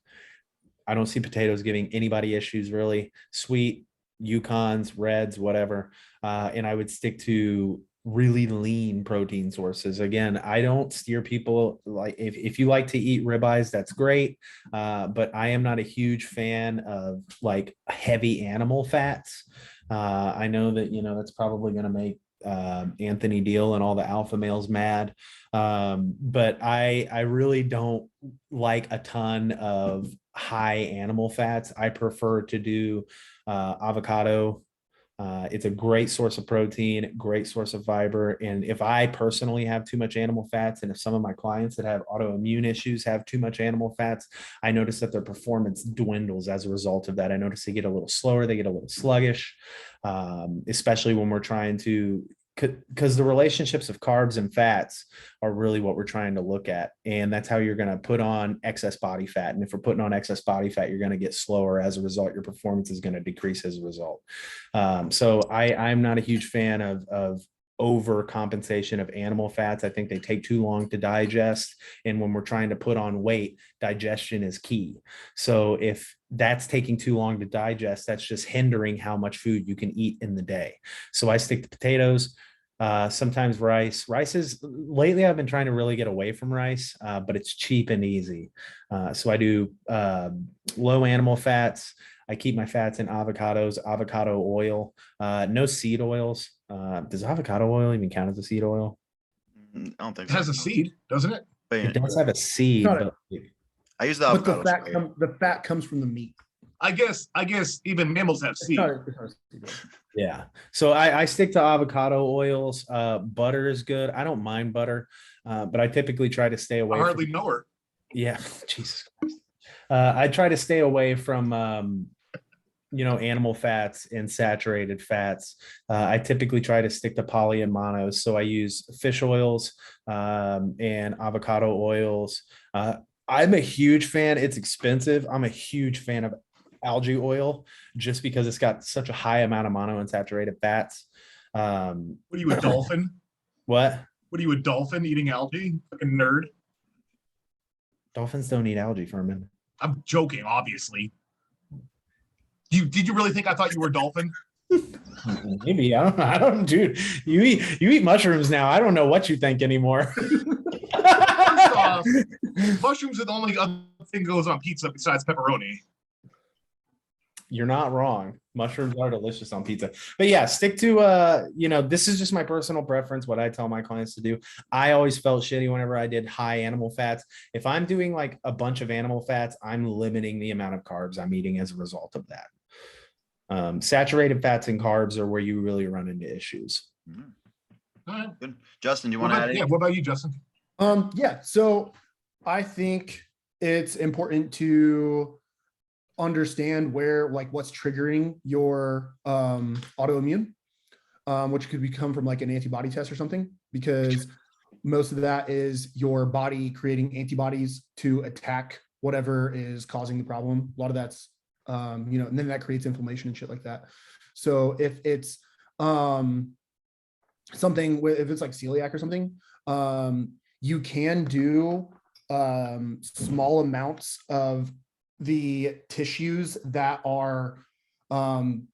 I don't see potatoes giving anybody issues really. Sweet, Yukons, reds, whatever. And I would stick to really lean protein sources. Again, I don't steer people, like if you like to eat ribeyes, that's great. But I am not a huge fan of like heavy animal fats. I know that, that's probably going to make Anthony Deal and all the alpha males mad. But I really don't like a ton of high animal fats. I prefer to do avocado. It's a great source of protein, great source of fiber. And if I personally have too much animal fats, and if some of my clients that have autoimmune issues have too much animal fats, I notice that their performance dwindles as a result of that. I notice they get a little slower, they get a little sluggish, especially when we're trying to, because the relationships of carbs and fats are really what we're trying to look at. And that's how you're going to put on excess body fat. And if we're putting on excess body fat, you're going to get slower. As a result, your performance is going to decrease as a result. So I'm not a huge fan of overcompensation of animal fats. I think they take too long to digest. And when we're trying to put on weight, digestion is key. So if that's taking too long to digest, that's just hindering how much food you can eat in the day. So I stick to potatoes, sometimes rice. Rice is, lately I've been trying to really get away from rice, but it's cheap and easy. So I do low animal fats. I keep my fats in avocados, avocado oil, no seed oils. Does avocado oil even count as a seed oil? I don't think It has a seed, doesn't it? But It does have a seed, but I use the but avocado. the fat comes from the meat. I guess even mammals have seed. yeah. So I stick to avocado oils. Butter is good. I don't mind butter, but I typically try to stay away. I hardly know her. Yeah, Jesus Christ. I try to stay away from animal fats and saturated fats. I typically try to stick to poly and monos. So I use fish oils and avocado oils. I'm a huge fan. It's expensive. I'm a huge fan of algae oil just because it's got such a high amount of monounsaturated fats. What are you, a dolphin? What? What are you, a dolphin eating algae? Like a nerd? Dolphins don't eat algae, Furman. I'm joking, obviously. Did you really think I thought you were a dolphin? Maybe. I don't, dude. You eat mushrooms now. I don't know what you think anymore. First off, mushrooms are the only other thing goes on pizza besides pepperoni. You're not wrong. Mushrooms are delicious on pizza. But yeah, stick to this is just my personal preference, what I tell my clients to do. I always felt shitty whenever I did high animal fats. If I'm doing like a bunch of animal fats, I'm limiting the amount of carbs I'm eating as a result of that. Saturated fats and carbs are where you really run into issues. Mhm. All right. Good. Justin, you What want to about, add yeah, anything? what about you, Justin? Yeah, so I think it's important to understand where, like, what's triggering your autoimmune, which could become from like an antibody test or something, because most of that is your body creating antibodies to attack whatever is causing the problem. A lot of that's and then that creates inflammation and shit like that. So if it's something with, if it's like celiac or something, you can do small amounts of the tissues that are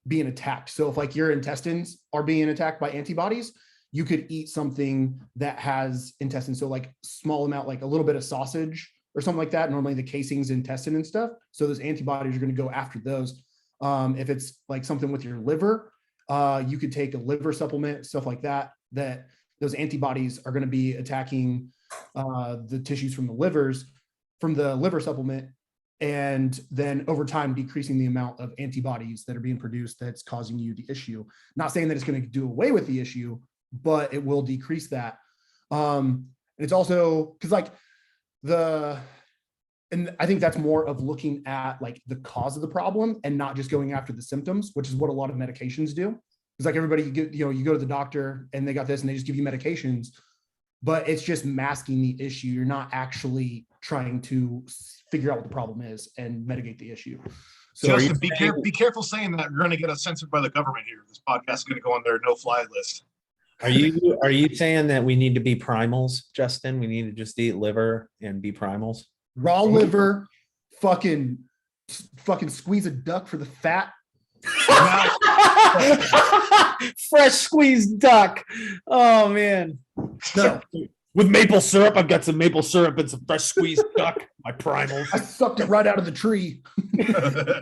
being attacked. So if like your intestines are being attacked by antibodies, you could eat something that has intestines. So like small amount, like a little bit of sausage or something like that. Normally the casing's intestine and stuff. So those antibodies are going to go after those. If it's like something with your liver, you could take a liver supplement, stuff like that, that those antibodies are going to be attacking the tissues from the liver supplement, and then over time decreasing the amount of antibodies that are being produced that's causing you the issue. Not saying that it's going to do away with the issue, but it will decrease that. And it's also because like and I think that's more of looking at like the cause of the problem and not just going after the symptoms, which is what a lot of medications do. It's like everybody, you go to the doctor and they got this and they just give you medications, but it's just masking the issue. You're not actually trying to figure out what the problem is and mitigate the issue. So Justin, be careful saying that. You're going to get us censored by the government here. This podcast is going to go on their no-fly list. Are you saying that we need to be primals, Justin? We need to just eat liver and be primals? raw liver, fucking squeeze a duck for the fat. Fresh squeezed duck. Oh man. No, With maple syrup. I've got some maple syrup and some fresh squeezed duck. My primals. I sucked it right out of the tree. I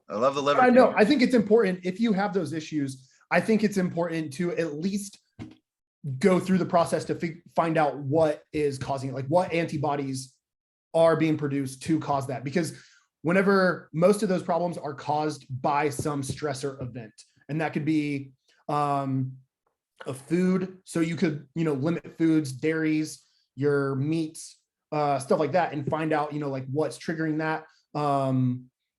love the liver. I know. I think it's important if you have those issues. I think it's important to at least go through the process to find out what is causing it, like what antibodies are being produced to cause that. Because whenever most of those problems are caused by some stressor event, and that could be a food. So you could, limit foods, dairies, your meats, stuff like that, and find out, like what's triggering that,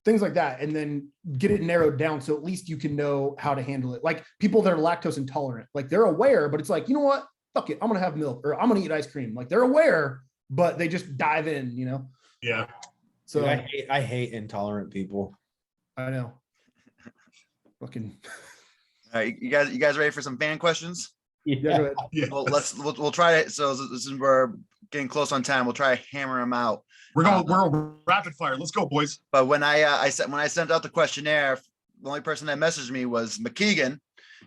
things like that, and then get it narrowed down. So at least you can know how to handle it. Like people that are lactose intolerant, like they're aware, but it's like, you know what? Fuck it. I'm going to have milk, or I'm going to eat ice cream. Like they're aware, but they just dive in, Yeah. Dude, So I hate intolerant people. I know. Fucking. All right, you guys ready for some fan questions? Yeah, go ahead. Yeah. Well, we'll try it. So since we're getting close on time, we'll try to hammer them out. We're rapid fire. Let's go, boys. But when I sent out the questionnaire, the only person that messaged me was McKeegan.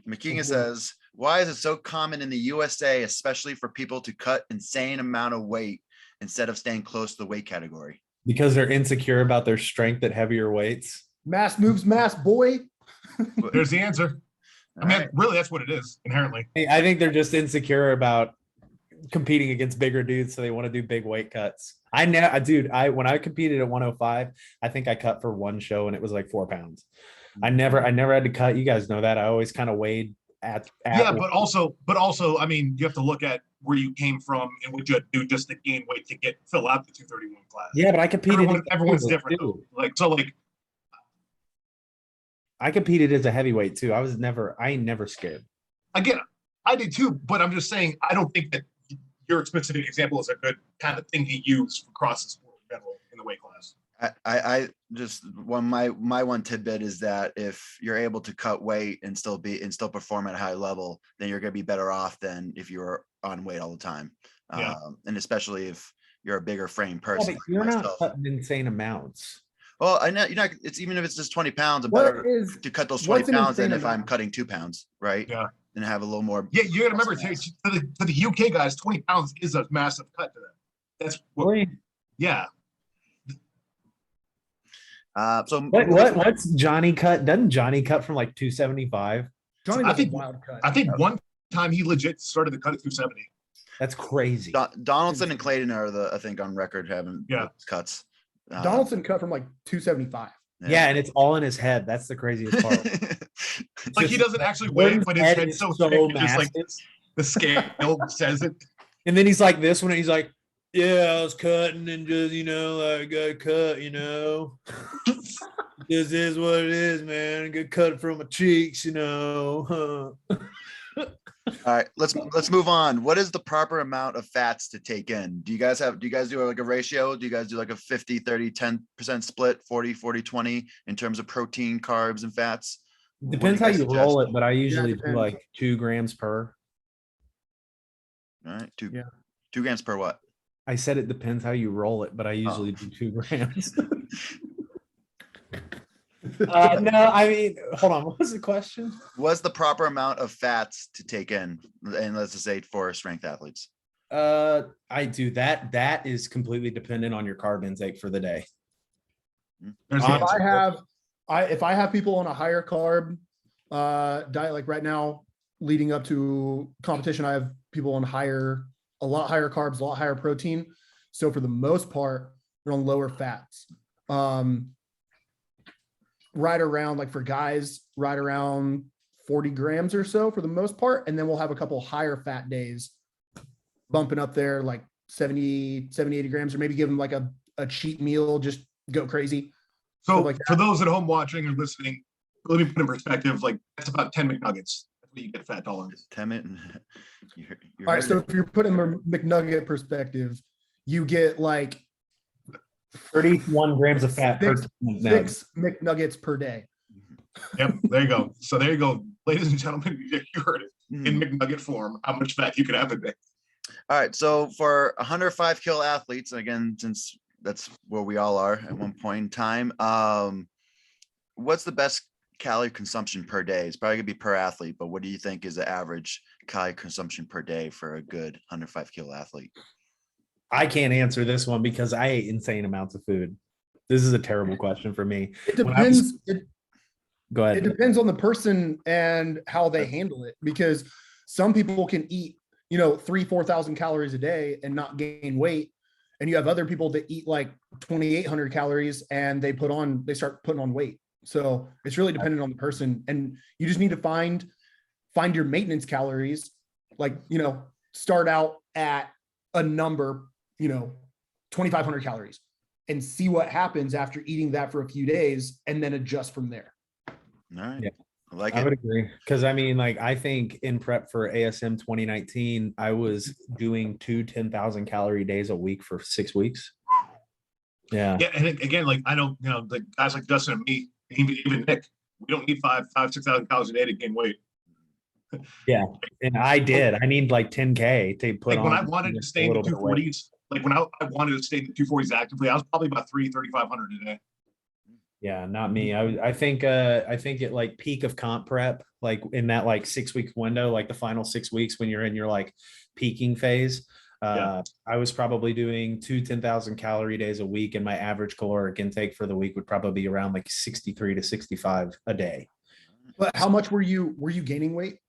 McKeegan says, "Why is it so common in the USA, especially for people to cut insane amount of weight instead of staying close to the weight category?" Because they're insecure about their strength at heavier weights. Mass moves mass, boy. There's the answer. I mean, really, that's what it is inherently. I think they're just insecure about competing against bigger dudes, so they want to do big weight cuts. When I competed at 105, I think I cut for one show and it was like 4 pounds. I never had to cut. You guys know that. I always kind of weighed at Yeah, but also, I mean, you have to look at where you came from and what you had to do just to gain weight to fill out the 231 class. Yeah, but I competed. Everyone's different though. I competed as a heavyweight too. I ain't never scared. Again, I did too, but I'm just saying I don't think that your specific example is a good kind of thing to use across the sport in general in the weight class. I just my one tidbit is that if you're able to cut weight and still perform at a high level, then you're going to be better off than if you were on weight all the time. Yeah. And especially if you're a bigger frame Yeah, person. but you're like not myself. cutting insane amounts. Well, I know you're not. It's even if it's just 20 pounds, I'm What better is to cut those 20 what's an pounds than insane if I'm amount? cutting 2 pounds, right? Yeah. And have a little more. Yeah, you got to remember for the UK guys, 20 pounds is a massive cut to them. That's what. Really? Yeah. So What's Johnny cut? Doesn't Johnny cut from like 275? Johnny I was think- a wild cut. I think one time he legit started the cut at 270. That's crazy. Donaldson and Clayton are I think on record having Yeah. cuts. Donaldson cut from like 275. Yeah, and it's all in his head. That's the craziest part. Like he doesn't actually weigh, but his head's is so so thick, it's just like massive. the scale says it. And then he's like this one, and he's like, yeah, I was cutting and just, like got cut, This is what it is, man. Get cut from my cheeks, All right, let's move on. What is the proper amount of fats to take in? Do you guys do like a ratio? Do you guys do like a 50, 30, 10% split, 40, 40, 20 in terms of protein, carbs, and fats? What do Depends how guys you suggest? roll it, but I it usually do depends. like 2 grams per. All right, Yeah. 2 grams per what? I said it depends how you roll it, but I usually do 2 grams. No, I mean, hold on. What was the question? What's the proper amount of fats to take in? And let's just say for strength athletes. I do that. That is completely dependent on your carb intake for the day. There's the answer. If I have people on a higher carb diet, like right now, leading up to competition, I have people on a lot higher carbs, a lot higher protein. So for the most part, they're on lower fats. Right around, like for guys, right around 40 grams or so for the most part. And then we'll have a couple higher fat days bumping up there, like 70, 80 grams, or maybe give them like a cheat meal, just go crazy. So like for those at home watching or listening, let me put in perspective, like that's about 10 McNuggets. That's what you get fat tolerance. 10 minutes. All right, so if you're putting a McNugget perspective, you get like 31 grams of fat per six McNuggets per day. Yep, there you go. So there you go, ladies and gentlemen, you heard it in McNugget form, how much fat you can have a day. All right, so for 105 kilo athletes, again, since that's where we all are at one point in time, what's the best calorie consumption per day? It's probably gonna be per athlete, but what do you think is the average calorie consumption per day for a good 105 kilo athlete? I can't answer this one because I ate insane amounts of food. This is a terrible question for me. It depends. Go ahead. It depends on the person and how they handle it, because some people can eat, 4,000 calories a day and not gain weight. And you have other people that eat like 2,800 calories and they start putting on weight. So it's really dependent on the person. And you just need to find your maintenance calories, like, start out at a number, 2,500 calories, and see what happens after eating that for a few days, and then adjust from there. All right. Yeah. I like I it. would agree. Because I mean, like, I think in prep for ASM 2019, I was doing 2 10,000 calorie days a week for 6 weeks. Yeah. Yeah, and again, like I know, the guys like Dustin and me, even Nick, we don't need 6,000 calories a day to gain weight. Yeah. And I did. I need like 10K to put like on. when I wanted to stay in the 240s, like when I wanted to stay in the 240s actively, I was probably about 3,500 a day. Yeah, not me. I think at like peak of comp prep, like in that like 6 week window, like the final 6 weeks when you're in your like peaking phase, I was probably doing 2 10,000 calorie days a week, and my average caloric intake for the week would probably be around like 63 to 65 a day. But how much were you gaining weight?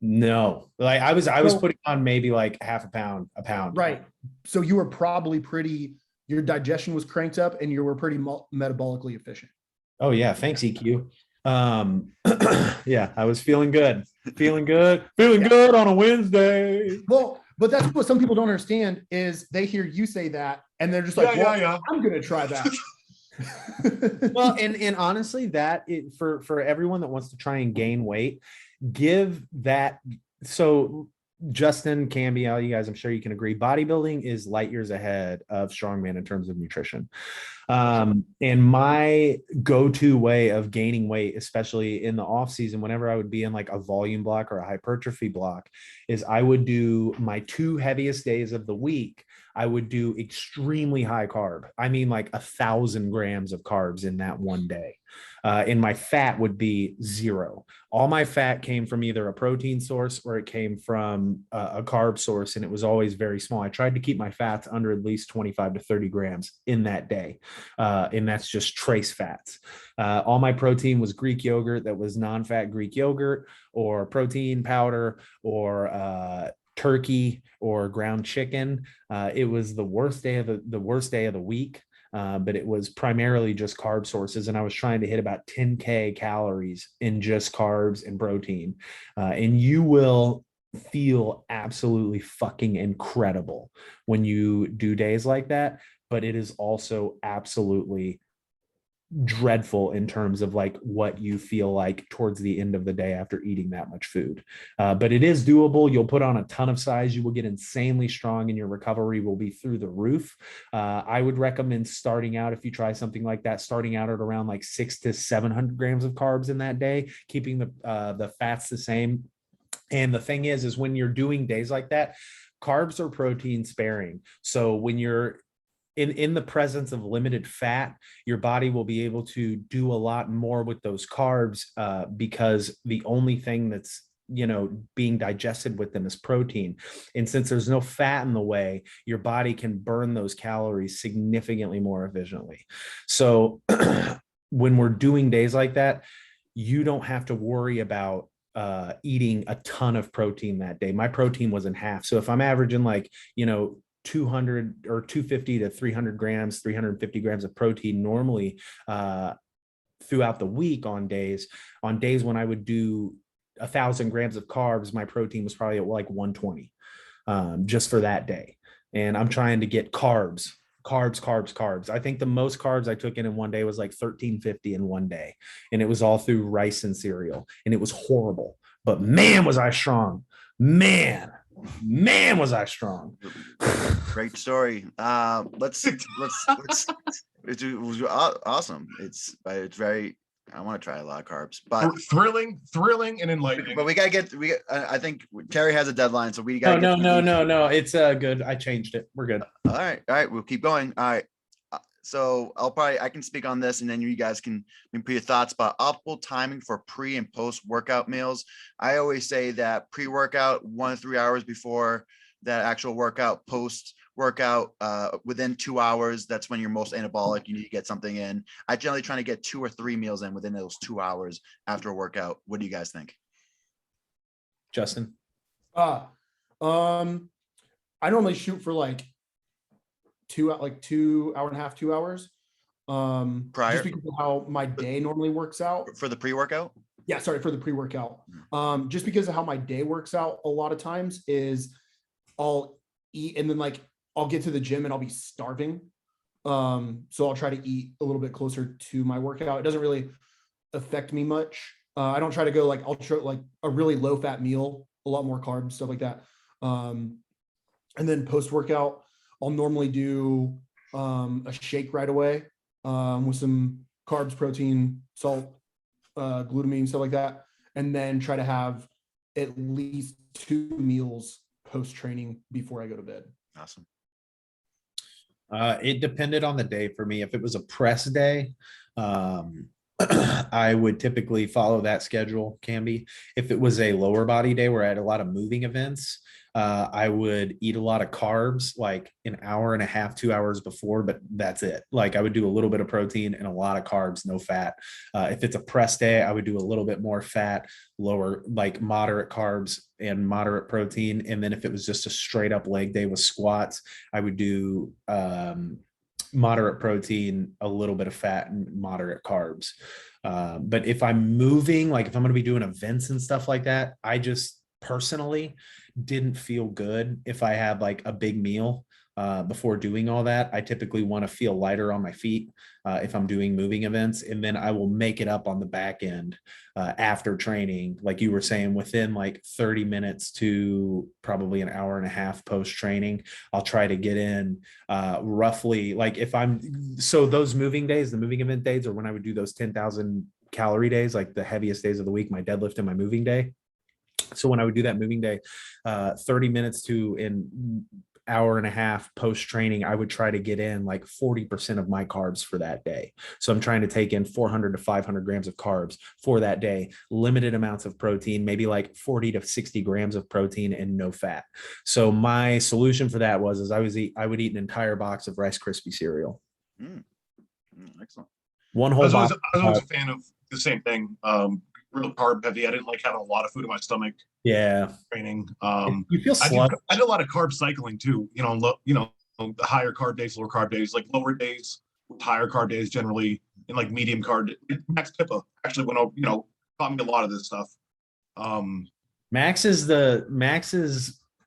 No, like I was putting on maybe like half a pound. Right. So you were probably your digestion was cranked up and you were pretty metabolically efficient. Oh yeah. Thanks, EQ. Yeah, I was feeling good on a Wednesday. Well, but that's what some people don't understand is they hear you say that and they're just like, I'm going to try that. Well, and honestly, for everyone that wants to try and gain weight, give that. So Justin, Camby, all you guys, I'm sure you can agree, bodybuilding is light years ahead of strongman in terms of nutrition. And my go-to way of gaining weight, especially in the off season, whenever I would be in like a volume block or a hypertrophy block, is I would do my 2 heaviest days of the week. I would do extremely high carb. I mean, like 1,000 grams of carbs in that one day. And my fat would be 0. All my fat came from either a protein source or it came from a carb source. And it was always very small. I tried to keep my fats under at least 25 to 30 grams in that day. And that's just trace fats. All my protein was Greek yogurt that was non-fat Greek yogurt, or protein powder, or turkey, or ground chicken. It was the worst day of the week. but it was primarily just carb sources. And I was trying to hit about 10K calories in just carbs and protein. And you will feel absolutely fucking incredible when you do days like that. But it is also absolutely dreadful in terms of like what you feel like towards the end of the day after eating that much food. But it is doable. You'll put on a ton of size. You will get insanely strong and your recovery will be through the roof. I would recommend starting out, if you try something like that, starting out at around like 600 to 700 grams of carbs in that day, keeping the fats the same. And the thing is when you're doing days like that, carbs are protein sparing. So when you're in the presence of limited fat, your body will be able to do a lot more with those carbs because the only thing that's being digested with them is protein. And since there's no fat in the way, your body can burn those calories significantly more efficiently. So when we're doing days like that, you don't have to worry about eating a ton of protein that day. My protein was in half. So if I'm averaging 200 or 250 to 300 grams, 350 grams of protein normally throughout the week on days when I would do 1,000 grams of carbs, my protein was probably at like 120 just for that day. And I'm trying to get carbs. I think the most carbs I took in one day was like 1,350 in one day. And it was all through rice and cereal. And it was horrible. But man, was I strong. Man, was I strong. Great story. Let's it was awesome. It's very, I want to try a lot of carbs, but thrilling and enlightening. But I think Terry has a deadline, so we got no. It's good. I changed it. We're good. All right. We'll keep going. All right. So I can speak on this and then you guys can put your thoughts about optimal timing for pre and post workout meals. I always say that pre-workout 1 to 3 hours before that actual workout, post workout within 2 hours. That's when you're most anabolic. You need to get something in. I generally try to get 2 or 3 meals in within those 2 hours after a workout. What do you guys think? Justin? I normally shoot for like 2 hour and a half, 2 hours. Prior, just because of how my day normally works out. For the pre-workout? Yeah, sorry, for the pre-workout. Just because of how my day works out a lot of times is I'll eat and then I'll get to the gym and I'll be starving. So I'll try to eat a little bit closer to my workout. It doesn't really affect me much. I don't try to go I'll try a really low fat meal, a lot more carbs, stuff like that. And then post-workout, I'll normally do a shake right away with some carbs, protein, salt, glutamine, stuff like that. And then try to have at least 2 meals post-training before I go to bed. Awesome. It depended on the day for me. If it was a press day, I would typically follow that schedule, Camby. If it was a lower body day where I had a lot of moving events, I would eat a lot of carbs, like an hour and a half, 2 hours before, but that's it. I would do a little bit of protein and a lot of carbs, no fat. If it's a press day, I would do a little bit more fat, lower, moderate carbs and moderate protein. And then if it was just a straight up leg day with squats, I would do moderate protein, a little bit of fat, and moderate carbs. But if I'm moving, if I'm going to be doing events and stuff like that, I just personally didn't feel good if I had a big meal before doing all that. I typically want to feel lighter on my feet if I'm doing moving events, and then I will make it up on the back end after training, like you were saying, within 30 minutes to probably an hour and a half post training. I'll try to get in roughly so those moving days, the moving event days, or when I would do those 10,000 calorie days, the heaviest days of the week, my deadlift and my moving day. So when I would do that moving day, 30 minutes to an hour and a half post training, I would try to get in 40% of my carbs for that day. So I'm trying to take in 400 to 500 grams of carbs for that day, limited amounts of protein, maybe 40 to 60 grams of protein and no fat. So my solution for that was I would eat an entire box of Rice Krispie cereal. Excellent. One whole box. I was always a fan of the same thing. Real carb heavy. I didn't like having a lot of food in my stomach. Yeah. Training. You feel I did a lot of carb cycling too. The higher carb days, lower carb days, lower days higher card days generally, and like medium card. Max Pippa actually went over, taught me a lot of this stuff. Max is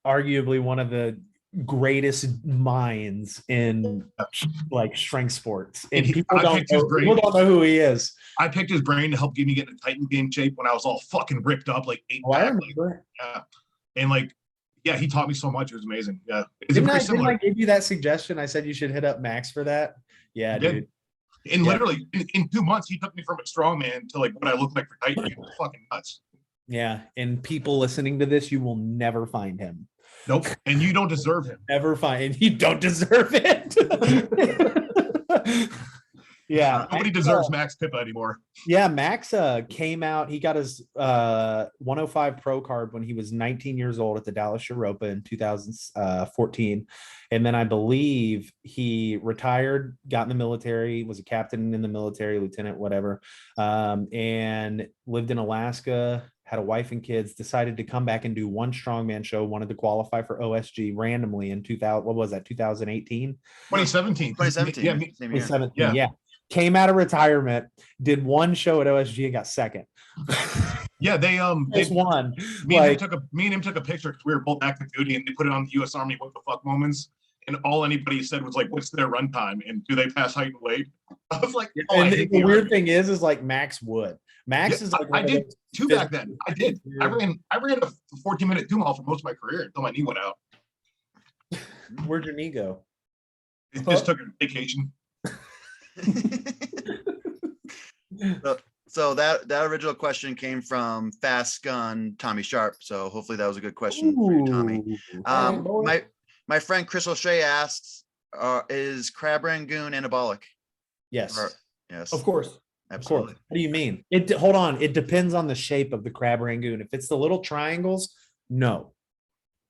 arguably one of the greatest minds in like strength sports, and people don't know who he is. I picked his brain to help me get in Titan game shape when I was all fucking ripped up, like 8-pack. Yeah, and yeah, he taught me so much. It was amazing. Yeah, didn't I give you that suggestion? I said you should hit up Max for that. Yeah, dude. And literally in 2 months, he took me from a strongman to like what I look like for Titan. It was fucking nuts. Yeah, and people listening to this, you will never find him. Nope, and you don't deserve him. Never find, and you don't deserve it. Yeah, nobody deserves Max Pippa anymore. Yeah, Max came out. He got his 105 pro card when he was 19 years old at the Dallas Europa in 2014, and then I believe he retired, got in the military, was a captain in the military, lieutenant, whatever, and lived in Alaska. Had a wife and kids, decided to come back and do one strongman show, wanted to qualify for OSG randomly in 2000. What was that? 2018? 2017. 2017. Yeah, 2017. Yeah. Came out of retirement, did one show at OSG and got second. Yeah, they won. Me and him took a picture because we were both active duty, and they put it on the U.S. Army what the fuck moments. And all anybody said was like, "What's their runtime? And do they pass height and weight?" I was like, "Oh." And the weird thing is like Max would. Max is like I did too back then. I did. I ran a 14-minute 2 mile for most of my career until my knee went out. Where'd your knee go? It just took a vacation. So that original question came from Fast Gun Tommy Sharp. So hopefully that was a good question for you, Tommy. My friend Chris O'Shea asks, is Crab Rangoon anabolic? Yes. Yes. Of course. Absolutely. What do you mean? Hold on. It depends on the shape of the Crab Rangoon. If it's the little triangles, no.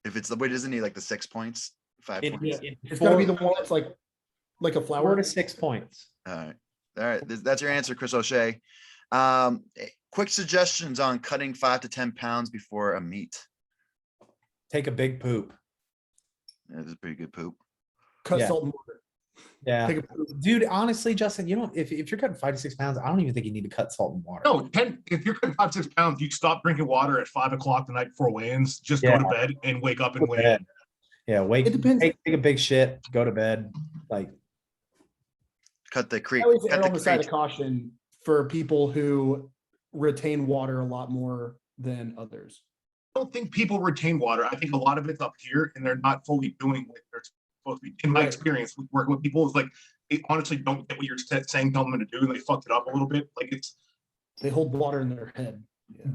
If it's the way, doesn't he like the 6 points, 5 points? It's got to be the one that's like a flower. 4 to 6 points. All right. That's your answer, Chris O'Shea. Quick suggestions on cutting 5 to 10 pounds before a meet. Take a big poop. Yeah, this is a pretty good poop. Cut salt and water. Yeah, dude. Honestly, Justin, you don't. If you're cutting 5 to 6 pounds, I don't even think you need to cut salt and water. No, if you're cutting 5 to 6 pounds, you stop drinking water at 5 o'clock the night before weigh-ins. Just go to bed and wake up and weigh in. Yeah, It depends. Take a big shit, go to bed. Like, cut the creek. I always err on the side of caution for people who retain water a lot more than others. I don't think people retain water. I think a lot of it's up here, and they're not fully doing what they're supposed to be. In my experience with working with people, is like they honestly don't get what you're saying, telling them to do, and they fucked it up a little bit. Like they hold water in their head. Yeah.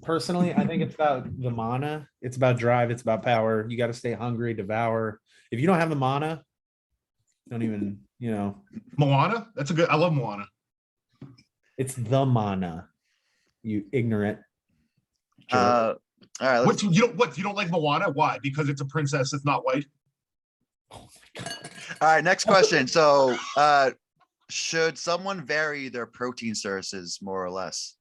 Personally, I think it's about the mana. It's about drive. It's about power. You got to stay hungry, devour. If you don't have the mana, don't even, Moana. That's a good. I love Moana. It's the mana. You ignorant. All right. What you don't like Moana? Why? Because it's a princess. It's not white. Oh my god. All right. Next question. So, should someone vary their protein sources more or less?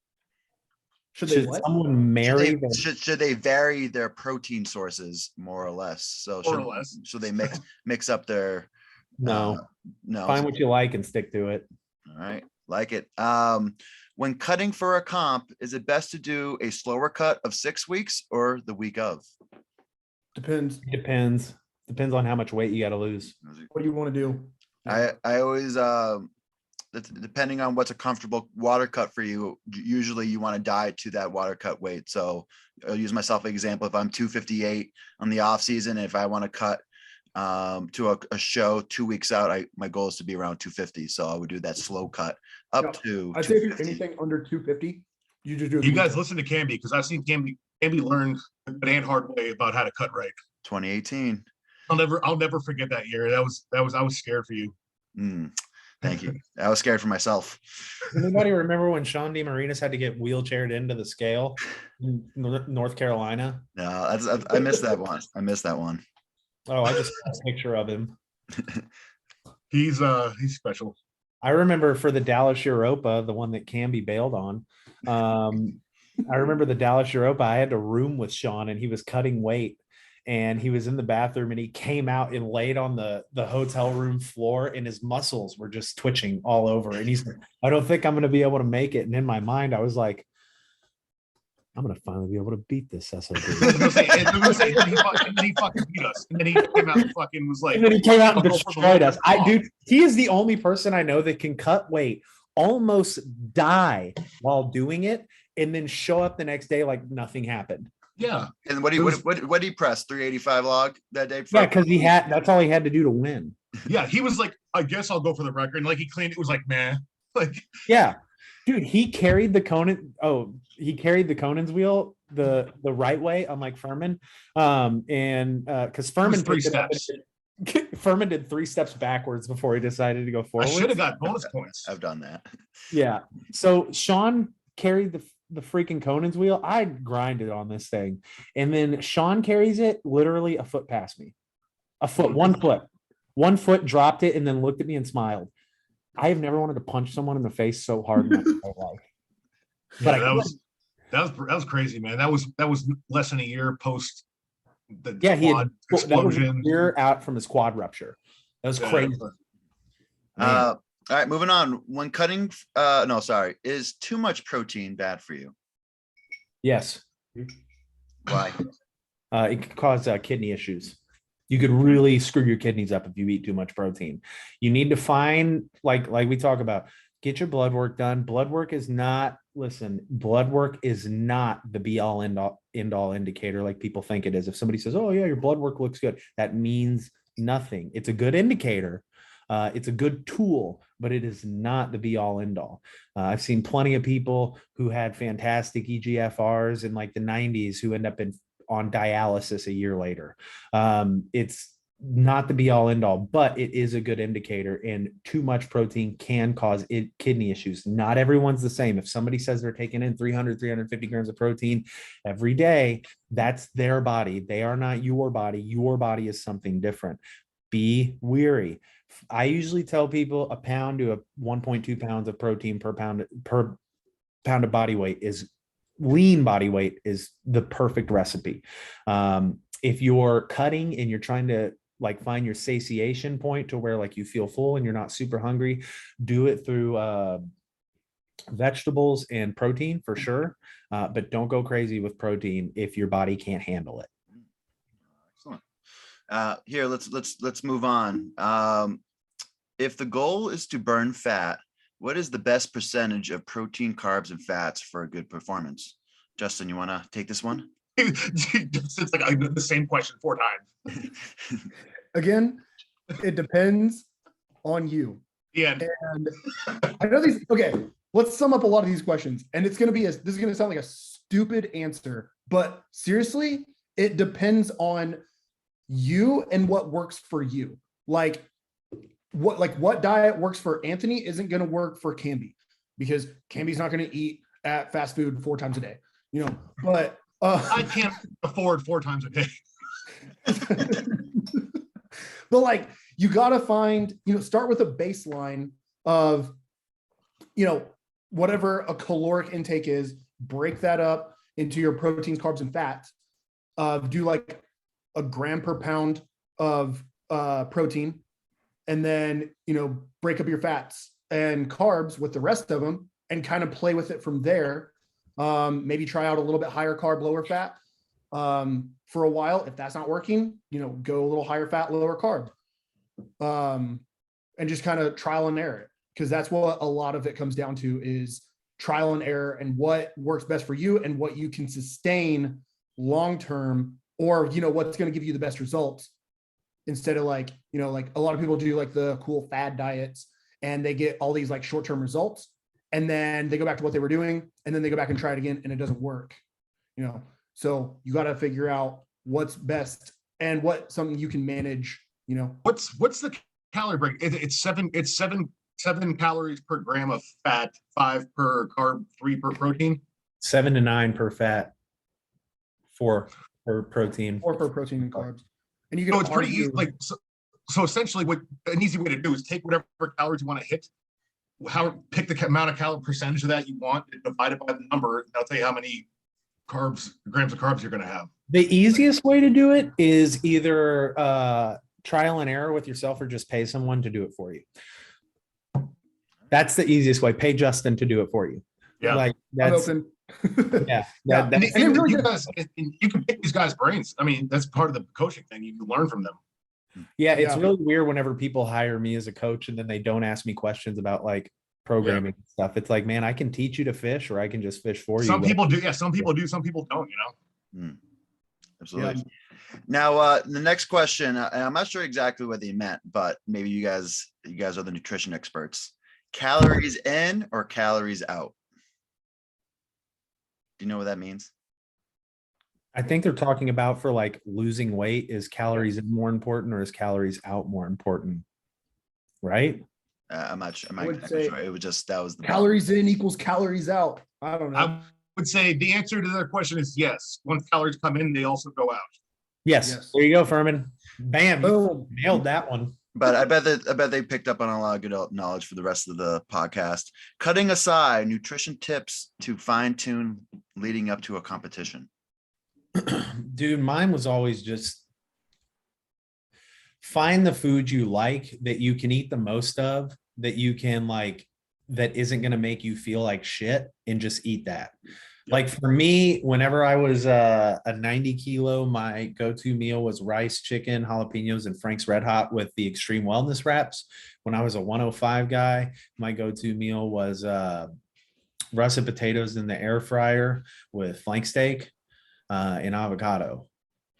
Should someone marry them? Should they vary their protein sources more or less? So should they mix up their no. Find what you like and stick to it. All right. Like it. When cutting for a comp, is it best to do a slower cut of 6 weeks or the week of? Depends on how much weight you got to lose. What do you want to do? I always depending on what's a comfortable water cut for you, usually you want to diet to that water cut weight. So I'll use myself as an example. If I'm 258 on the off season, if I want to cut to a show 2 weeks out, my goal is to be around 250. So I would do that slow cut up to. I'd say if you're anything under 250, you just do. You guys listen to Camby, because I've seen Camby learn the damn hard way about how to cut right. 2018. I'll never forget that year. I was scared for you. Thank you. I was scared for myself. Anybody remember when Sean DeMarinis had to get wheelchaired into the scale in North Carolina? No, I missed that one. Oh, I just saw a picture of him. He's special. I remember for the Dallas Europa, the one that Camby bailed on. I remember the Dallas Europa. I had to room with Sean, and he was cutting weight, and he was in the bathroom and he came out and laid on the hotel room floor and his muscles were just twitching all over. And he's like, I don't think I'm going to be able to make it. And in my mind, I was like, I'm going to finally be able to beat this SOB. He fucking beat us. And then he came out and fucking was like, And then he came out and destroyed us. Dude, he is the only person I know that can cut weight, almost die while doing it, and then show up the next day like nothing happened. Yeah. And what did he press? 385 log that day? Yeah, because that's all he had to do to win. Yeah, he was like, I guess I'll go for the record. And like he cleaned it, was like, man. Like, yeah. Dude, he carried the Conan. Oh, he carried the Conan's wheel the right way, unlike Furman. And because Furman three steps. Furman did 3 steps backwards before he decided to go forward. I should have got bonus points. I've done that. Yeah. So Sean carried the freaking Conan's wheel. I grinded on this thing. And then Sean carries it literally a foot past me. A foot, 1 foot. 1 foot, dropped it, and then looked at me and smiled. I have never wanted to punch someone in the face so hard in my life. But yeah, that was crazy, man. That was less than a year post the quad explosion. That was a year out from his quad rupture. That was crazy. All right, moving on. When cutting, is too much protein bad for you? Yes. Why? It could cause kidney issues. You could really screw your kidneys up if you eat too much protein. You need to find, like we talk about, get your blood work done. Blood work is not the be all end all indicator like people think it is. If somebody says, oh yeah, your blood work looks good, that means nothing. It's a good indicator. It's a good tool, but it is not the be all end all. I've seen plenty of people who had fantastic EGFRs in like the 90s who end up on dialysis a year later. It's not the be all end all, but it is a good indicator, and too much protein can cause kidney issues. Not everyone's the same. If somebody says they're taking in 350 grams of protein every day, that's their body. They are not your body. Your body is something different. Be wary. I usually tell people a pound to 1.2 pounds of protein per pound of body weight is lean body weight is the perfect recipe. If you're cutting and you're trying to like find your satiation point to where like you feel full and you're not super hungry, do it through vegetables and protein for sure. But don't go crazy with protein if your body can't handle it. Excellent. Here, let's move on. If the goal is to burn fat, what is the best percentage of protein, carbs, and fats for a good performance? Justin, you want to take this one? It's like the same question 4 times. Again, it depends on you. Yeah. And I know these. Okay, let's sum up a lot of these questions. And this is going to sound like a stupid answer, but seriously, it depends on you and what works for you. What diet works for Anthony isn't going to work for Camby, because Camby's not going to eat at fast food 4 times a day, but I can't afford 4 times a day. But you got to find, start with a baseline of, whatever a caloric intake is, break that up into your proteins, carbs, and fats. Do like a gram per pound of protein, and then, break up your fats and carbs with the rest of them and kind of play with it from there. Maybe try out a little bit higher carb, lower fat for a while. If that's not working, go a little higher fat, lower carb, and just kind of trial and error it. Because that's what a lot of it comes down to, is trial and error and what works best for you and what you can sustain long-term, or, what's going to give you the best results, instead of like a lot of people do like the cool fad diets and they get all these like short-term results, and then they go back to what they were doing, and then they go back and try it again and it doesn't work, so you got to figure out what's best and what something you can manage. What's the calorie break? It's seven calories per gram of fat, 5 per carb, 3 per protein, 7 to 9 per fat, 4 per protein, 4 per protein and carbs. And you can it's pretty easy. So essentially, what an easy way to do is take whatever calories you want to hit, pick the amount of calorie percentage of that you want, and divide it by the number, and I'll tell you how many grams of carbs you're going to have. The easiest way to do it is either trial and error with yourself or just pay someone to do it for you. That's the easiest way. Pay Justin to do it for you. Yeah. Like I'm that's open. yeah. Yeah. That, And it really you does. guys, and you can pick these guys' brains. I mean, that's part of the coaching thing. You can learn from them. yeah, it's Yeah. really weird whenever people hire me as a coach and then they don't ask me questions about like programming and stuff. It's like, man, I can teach you to fish or I can just fish for you. Some people do. Yeah, some people do. Some people don't, Absolutely. Now, the next question, and I'm not sure exactly what he meant, but maybe you guys are the nutrition experts. Calories in or calories out? Do you know what that means? I think they're talking about for like losing weight. Is calories in more important or is calories out more important? Right? I'm not sure. I would exactly say sure. It was just, that was the calories in equals calories out. I don't know. I would say the answer to their question is yes. Once calories come in, they also go out. Yes. Yes. There you go, Furman. Bam. You Boom. nailed that one. But I bet they picked up on a lot of good knowledge for the rest of the podcast. Cutting aside nutrition tips to fine tune leading up to a competition. Dude, mine was always just find the food you like that you can eat the most of, that you can like, that isn't going to make you feel like shit, and just eat that. Like for me, whenever I was a 90 kilo, my go-to meal was rice, chicken, jalapenos, and Frank's Red Hot with the extreme wellness wraps. When I was a 105 guy, my go-to meal was russet potatoes in the air fryer with flank steak and avocado.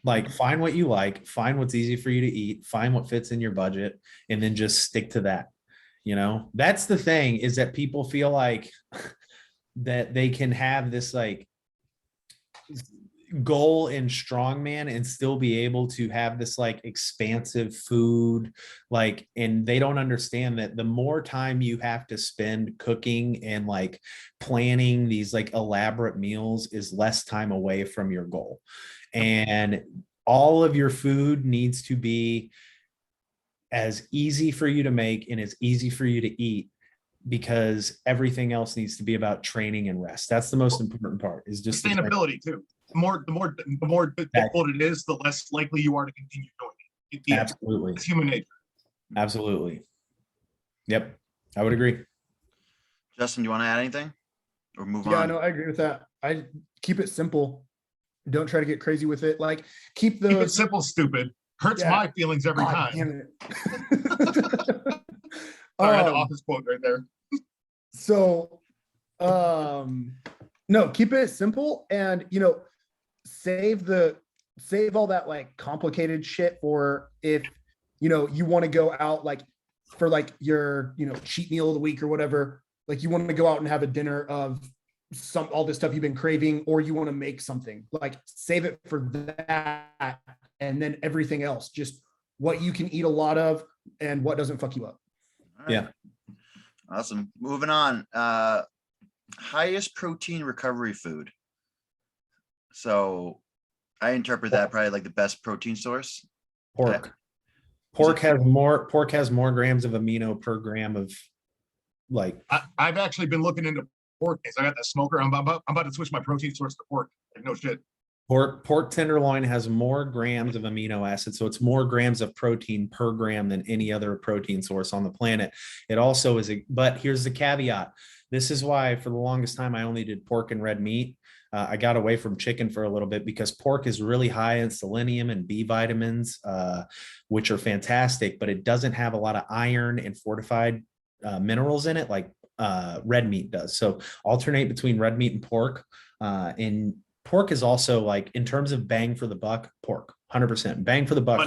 Like find what you like, find what's easy for you to eat, find what fits in your budget, and then just stick to that. That's the thing, is that people feel like that they can have this like goal in strongman and still be able to have this like expansive food, like, and they don't understand that the more time you have to spend cooking and like planning these like elaborate meals is less time away from your goal. And all of your food needs to be as easy for you to make and as easy for you to eat, because everything else needs to be about training and rest. That's the most important part, is just Sustainability too. The more difficult it is, the less likely you are to continue doing it. Yeah, absolutely. it's human nature. Absolutely. Yep. I would agree. Justin, do you want to add anything or move on? Yeah, no, I agree with that. I keep it simple. Don't try to get crazy with it. Like keep Keep it those. simple, stupid. Hurts Yeah. my feelings every God time. damn it. Sorry, I had the office quote right there. So, no, keep it simple and, save all that like complicated shit for if, you want to go out like for like your, cheat meal of the week or whatever, like you want to go out and have a dinner of all this stuff you've been craving, or you want to make something, like save it for that. And then everything else, just what you can eat a lot of and what doesn't fuck you up. All right. Yeah. Awesome. Moving on. Highest protein recovery food. So I interpret that probably like the best protein source. Pork. Pork has more grams of amino per gram of like. I've actually been looking into pork. I got that smoker. I'm about to switch my protein source to pork. Like, no shit. Pork tenderloin has more grams of amino acids, so it's more grams of protein per gram than any other protein source on the planet. It also is but here's the caveat. This is why for the longest time I only did pork and red meat. I got away from chicken for a little bit because pork is really high in selenium and B vitamins, which are fantastic, but it doesn't have a lot of iron and fortified minerals in it like red meat does. So alternate between red meat and pork. And pork is also like, in terms of bang for the buck, pork, 100% bang for the buck.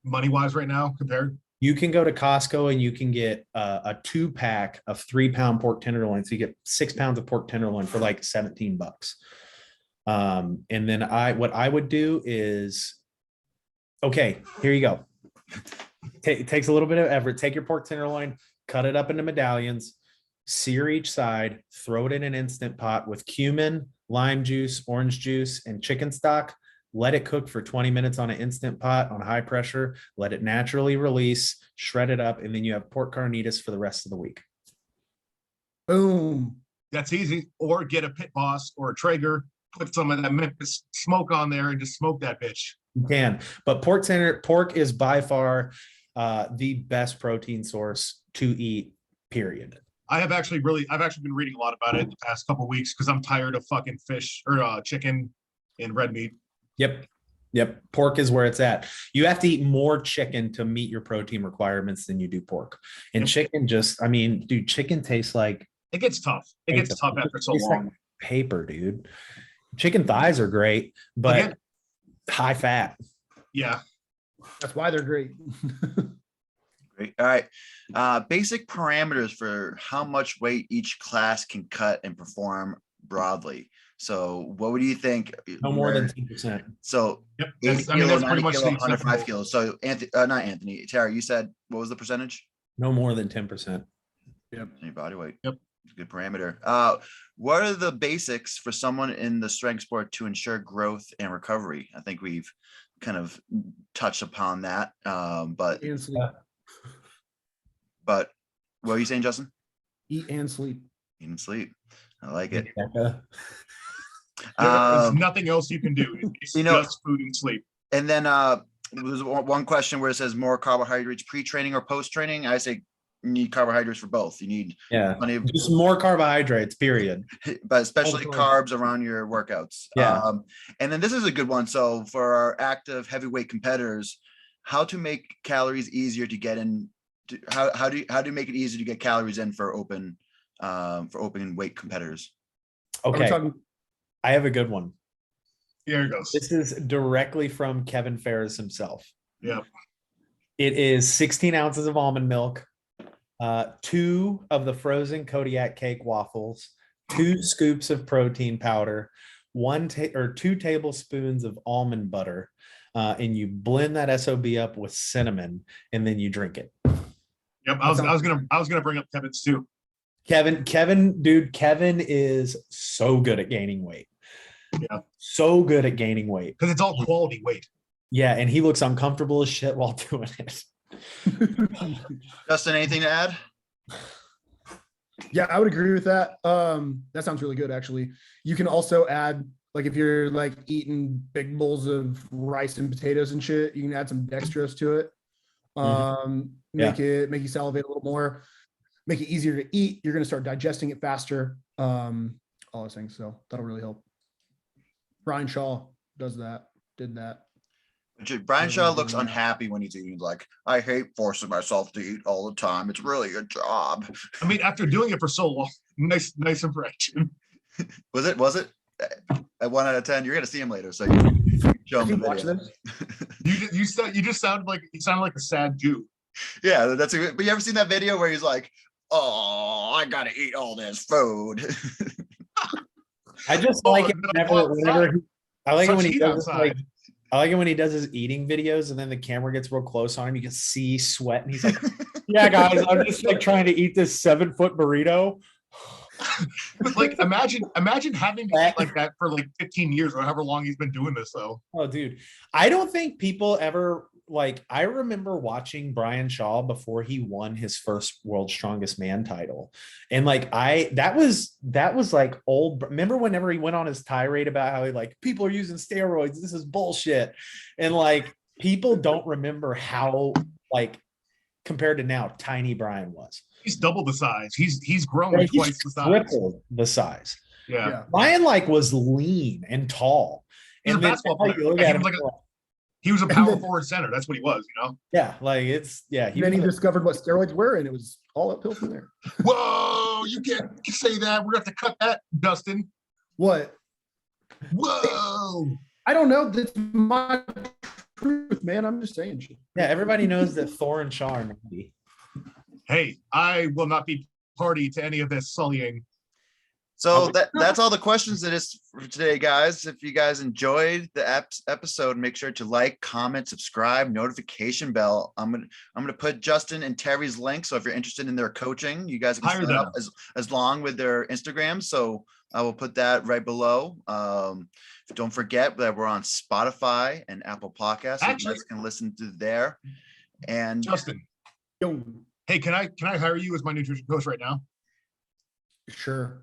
Money wise right now compared. You can go to Costco and you can get a 2-pack of 3-pound pork tenderloin. So you get 6 pounds of pork tenderloin for like $17. And then what I would do is, okay, here you go. It takes a little bit of effort. Take your pork tenderloin, cut it up into medallions, sear each side, throw it in an Instant Pot with cumin, lime juice, orange juice, and chicken stock. Let it cook for 20 minutes on an Instant Pot on high pressure. Let it naturally release, shred it up, and then you have pork carnitas for the rest of the week. Boom. That's easy. Or get a Pit Boss or a Traeger put some of that Memphis smoke on there and just smoke that bitch. You can, but pork is by far the best protein source to eat, period. I've actually been reading a lot about it in the past couple of weeks because I'm tired of fucking fish or chicken and red meat. Yep. Pork is where it's at. You have to eat more chicken to meet your protein requirements than you do pork. And chicken dude, chicken tastes like it gets tough. It gets tough after so long. Like paper, dude. Chicken thighs are great, but high fat. Yeah. That's why they're great. Great. All right. Basic parameters for how much weight each class can cut and perform broadly. So what would you think? No more than 10%. So Yep. 80 That's pretty kilo, 90 much kilo, the 105 acceptable. kilos. So not Anthony, Tara, you said, what was the percentage? No more than 10%. Yep. Your body weight. Yep. Good parameter. What are the basics for someone in the strength sport to ensure growth and recovery? I think we've kind of touched upon that. But Eat and sleep. what are you saying, Justin? Eat and sleep. Eat and sleep. I like it. There's nothing else you can do. It's just food and sleep. And then there's one question where it says more carbohydrates pre-training or post-training. I say you need carbohydrates for both. You need plenty of just more carbohydrates, period. But especially carbs around your workouts. And then this is a good one. So for our active heavyweight competitors, how to make calories easier to get in. How do you make it easier to get calories in for open weight competitors? Okay, I have a good one. Here it goes. This is directly from Kevin Ferris himself. Yeah. It is 16 ounces of almond milk, 2 of the frozen Kodiak cake waffles, 2 scoops of protein powder, 2 tablespoons of almond butter, and you blend that SOB up with cinnamon, and then you drink it. Yep, I was gonna bring up Kevin's too. Kevin is so good at gaining weight. Yeah. So good at gaining weight. Because it's all quality weight. Yeah, and he looks uncomfortable as shit while doing it. Justin, anything to add? Yeah, I would agree with that. That sounds really good, actually. You can also add, like, if you're like eating big bowls of rice and potatoes and shit, you can add some dextrose to it. Make you salivate a little more, make it easier to eat. You're going to start digesting it faster. All those things. So that'll really help. Brian Shaw did that. Brian Shaw looks unhappy when he's eating. Like, I hate forcing myself to eat all the time. It's really a job. I mean, after doing it for so long, nice impression. Was it? At 1 out of 10, you're gonna see him later, so you show him the video. You just sounded like a sad Jew. Yeah, that's a. But you ever seen that video where he's like, "Oh, I gotta eat all this food." I just like it whenever I like it when he does like. I like it when he does his eating videos and then the camera gets real close on him. You can see sweat and he's like, "Yeah, guys, I'm just like trying to eat this 7-foot burrito." Like, imagine having to eat like that for like 15 years or however long he's been doing this, though. Oh, dude, I don't think people ever like. I remember watching Brian Shaw before he won his first World's Strongest Man title, and like that was like old. Remember whenever he went on his tirade about how he like people are using steroids, this is bullshit, and like people don't remember how like compared to now tiny Brian was. He's double the size. He's grown twice the size. Tripled the size. Yeah. Brian like was lean and tall. He's and a basketball player. He was a power forward center. That's what he was, you know? Yeah, like it's Then he discovered what steroids were, and it was all uphill from there. Whoa, you can't say that. We're gonna have to cut that, Dustin. What? Whoa. I don't know. That's my truth, man. I'm just saying shit. Yeah, everybody knows that Thor and Shaw are naughty. Hey, I will not be party to any of this sullying. So that's all the questions that is for today, guys. If you guys enjoyed the episode, make sure to like, comment, subscribe, notification bell. I'm gonna put Justin and Terry's link. So if you're interested in their coaching, you guys can sign up as long with their Instagram. So I will put that right below. Don't forget that we're on Spotify and Apple Podcasts. So you guys can listen to there. And Justin, yo, hey, can I hire you as my nutrition coach right now? Sure.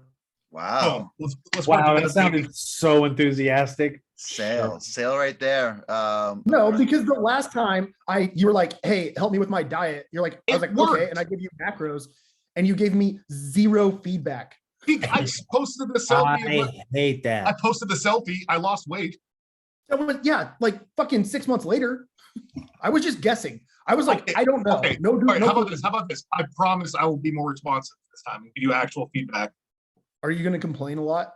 Wow. Boom. Let's Wow, work that together, baby. sounded so enthusiastic. Sale right there. No, because the last time you were like, hey, help me with my diet. You're like, I was It like, okay. worked. And I give you macros and you gave me zero feedback. I posted the selfie. I hate I that. posted the selfie. I lost weight. That was, yeah, like fucking 6 months later. I was just guessing. I was like, Okay, I don't know. Okay. No, All right, no. how about this? How about this? I promise I will be more responsive this time and give you actual feedback. Are you going to complain a lot?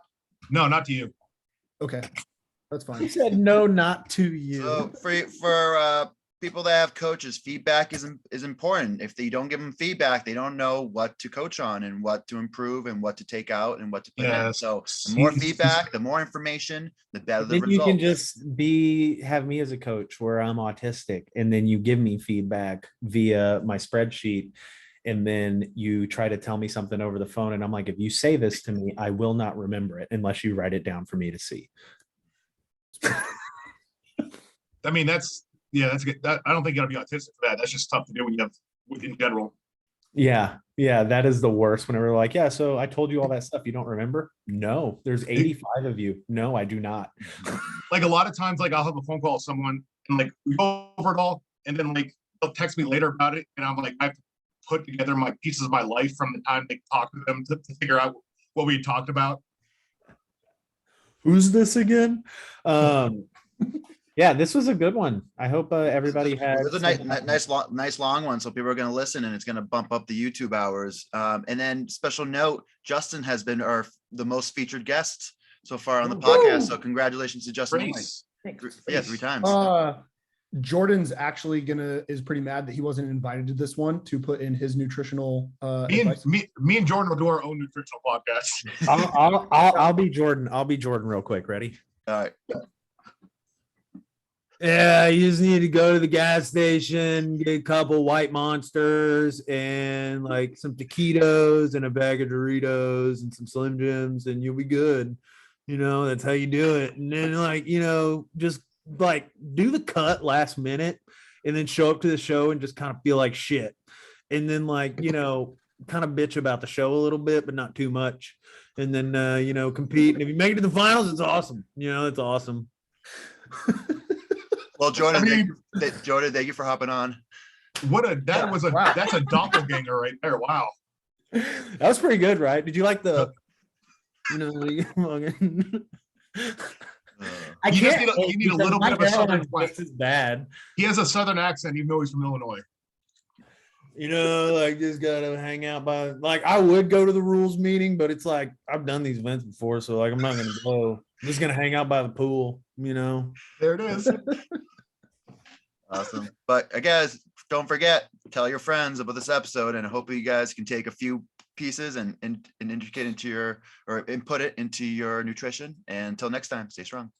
No, not to you. Okay, that's He fine. said no, not to you. So for people that have coaches, feedback is important. If they don't give them feedback, they don't know what to coach on and what to improve and what to take out and what to put in. Yes. So the more feedback, the more information, the better the Then you can results. just have me as a coach where I'm autistic, and then you give me feedback via my spreadsheet, and then you try to tell me something over the phone, and I'm like, if you say this to me, I will not remember it unless you write it down for me to see. I mean, that's good. I don't think you gotta be autistic for that. That's just tough to do when you have in general. Yeah, that is the worst. Whenever they're like, yeah, so I told you all that stuff, you don't remember? No, there's 85 of you. No, I do not. Like a lot of times, like I'll have a phone call with someone and like we go over it all, and then like they'll text me later about it, and I'm like, I have to put together my pieces of my life from the time they talked to them to figure out what we talked about. Who's this again? Yeah, this was a good one. I hope everybody had. It was a nice long one. So people are going to listen and it's going to bump up the YouTube hours. And then special note, Justin has been the most featured guest so far on the podcast. So congratulations to Justin. Thanks. Yeah, 3 times. Jordan's actually is pretty mad that he wasn't invited to this one to put in his nutritional Me and Jordan will do our own nutritional podcast. I'll be Jordan. I'll be Jordan real quick. Ready? All right. Yeah, you just need to go to the gas station, get a couple white monsters and like some taquitos and a bag of Doritos and some Slim Jims, and you'll be good. That's how you do it. And then just like do the cut last minute and then show up to the show and just kind of feel like shit. And then kind of bitch about the show a little bit, but not too much. And then, compete. And if you make it to the finals, it's awesome. It's awesome. Well, Jordan, Jordan, thank you for hopping on. That's a doppelganger right there. Wow. That was pretty good, right? Did you like the, You need a little bit of a southern twang. This is bad. He has a southern accent, even though he's from Illinois. Just gotta hang out by. Like, I would go to the rules meeting, but it's like I've done these events before, so like I'm not gonna go. I'm just gonna hang out by the pool. There it is. Awesome. But guys, don't forget, tell your friends about this episode, and I hope you guys can take a few pieces and indicate into or input it into your nutrition. And until next time, stay strong.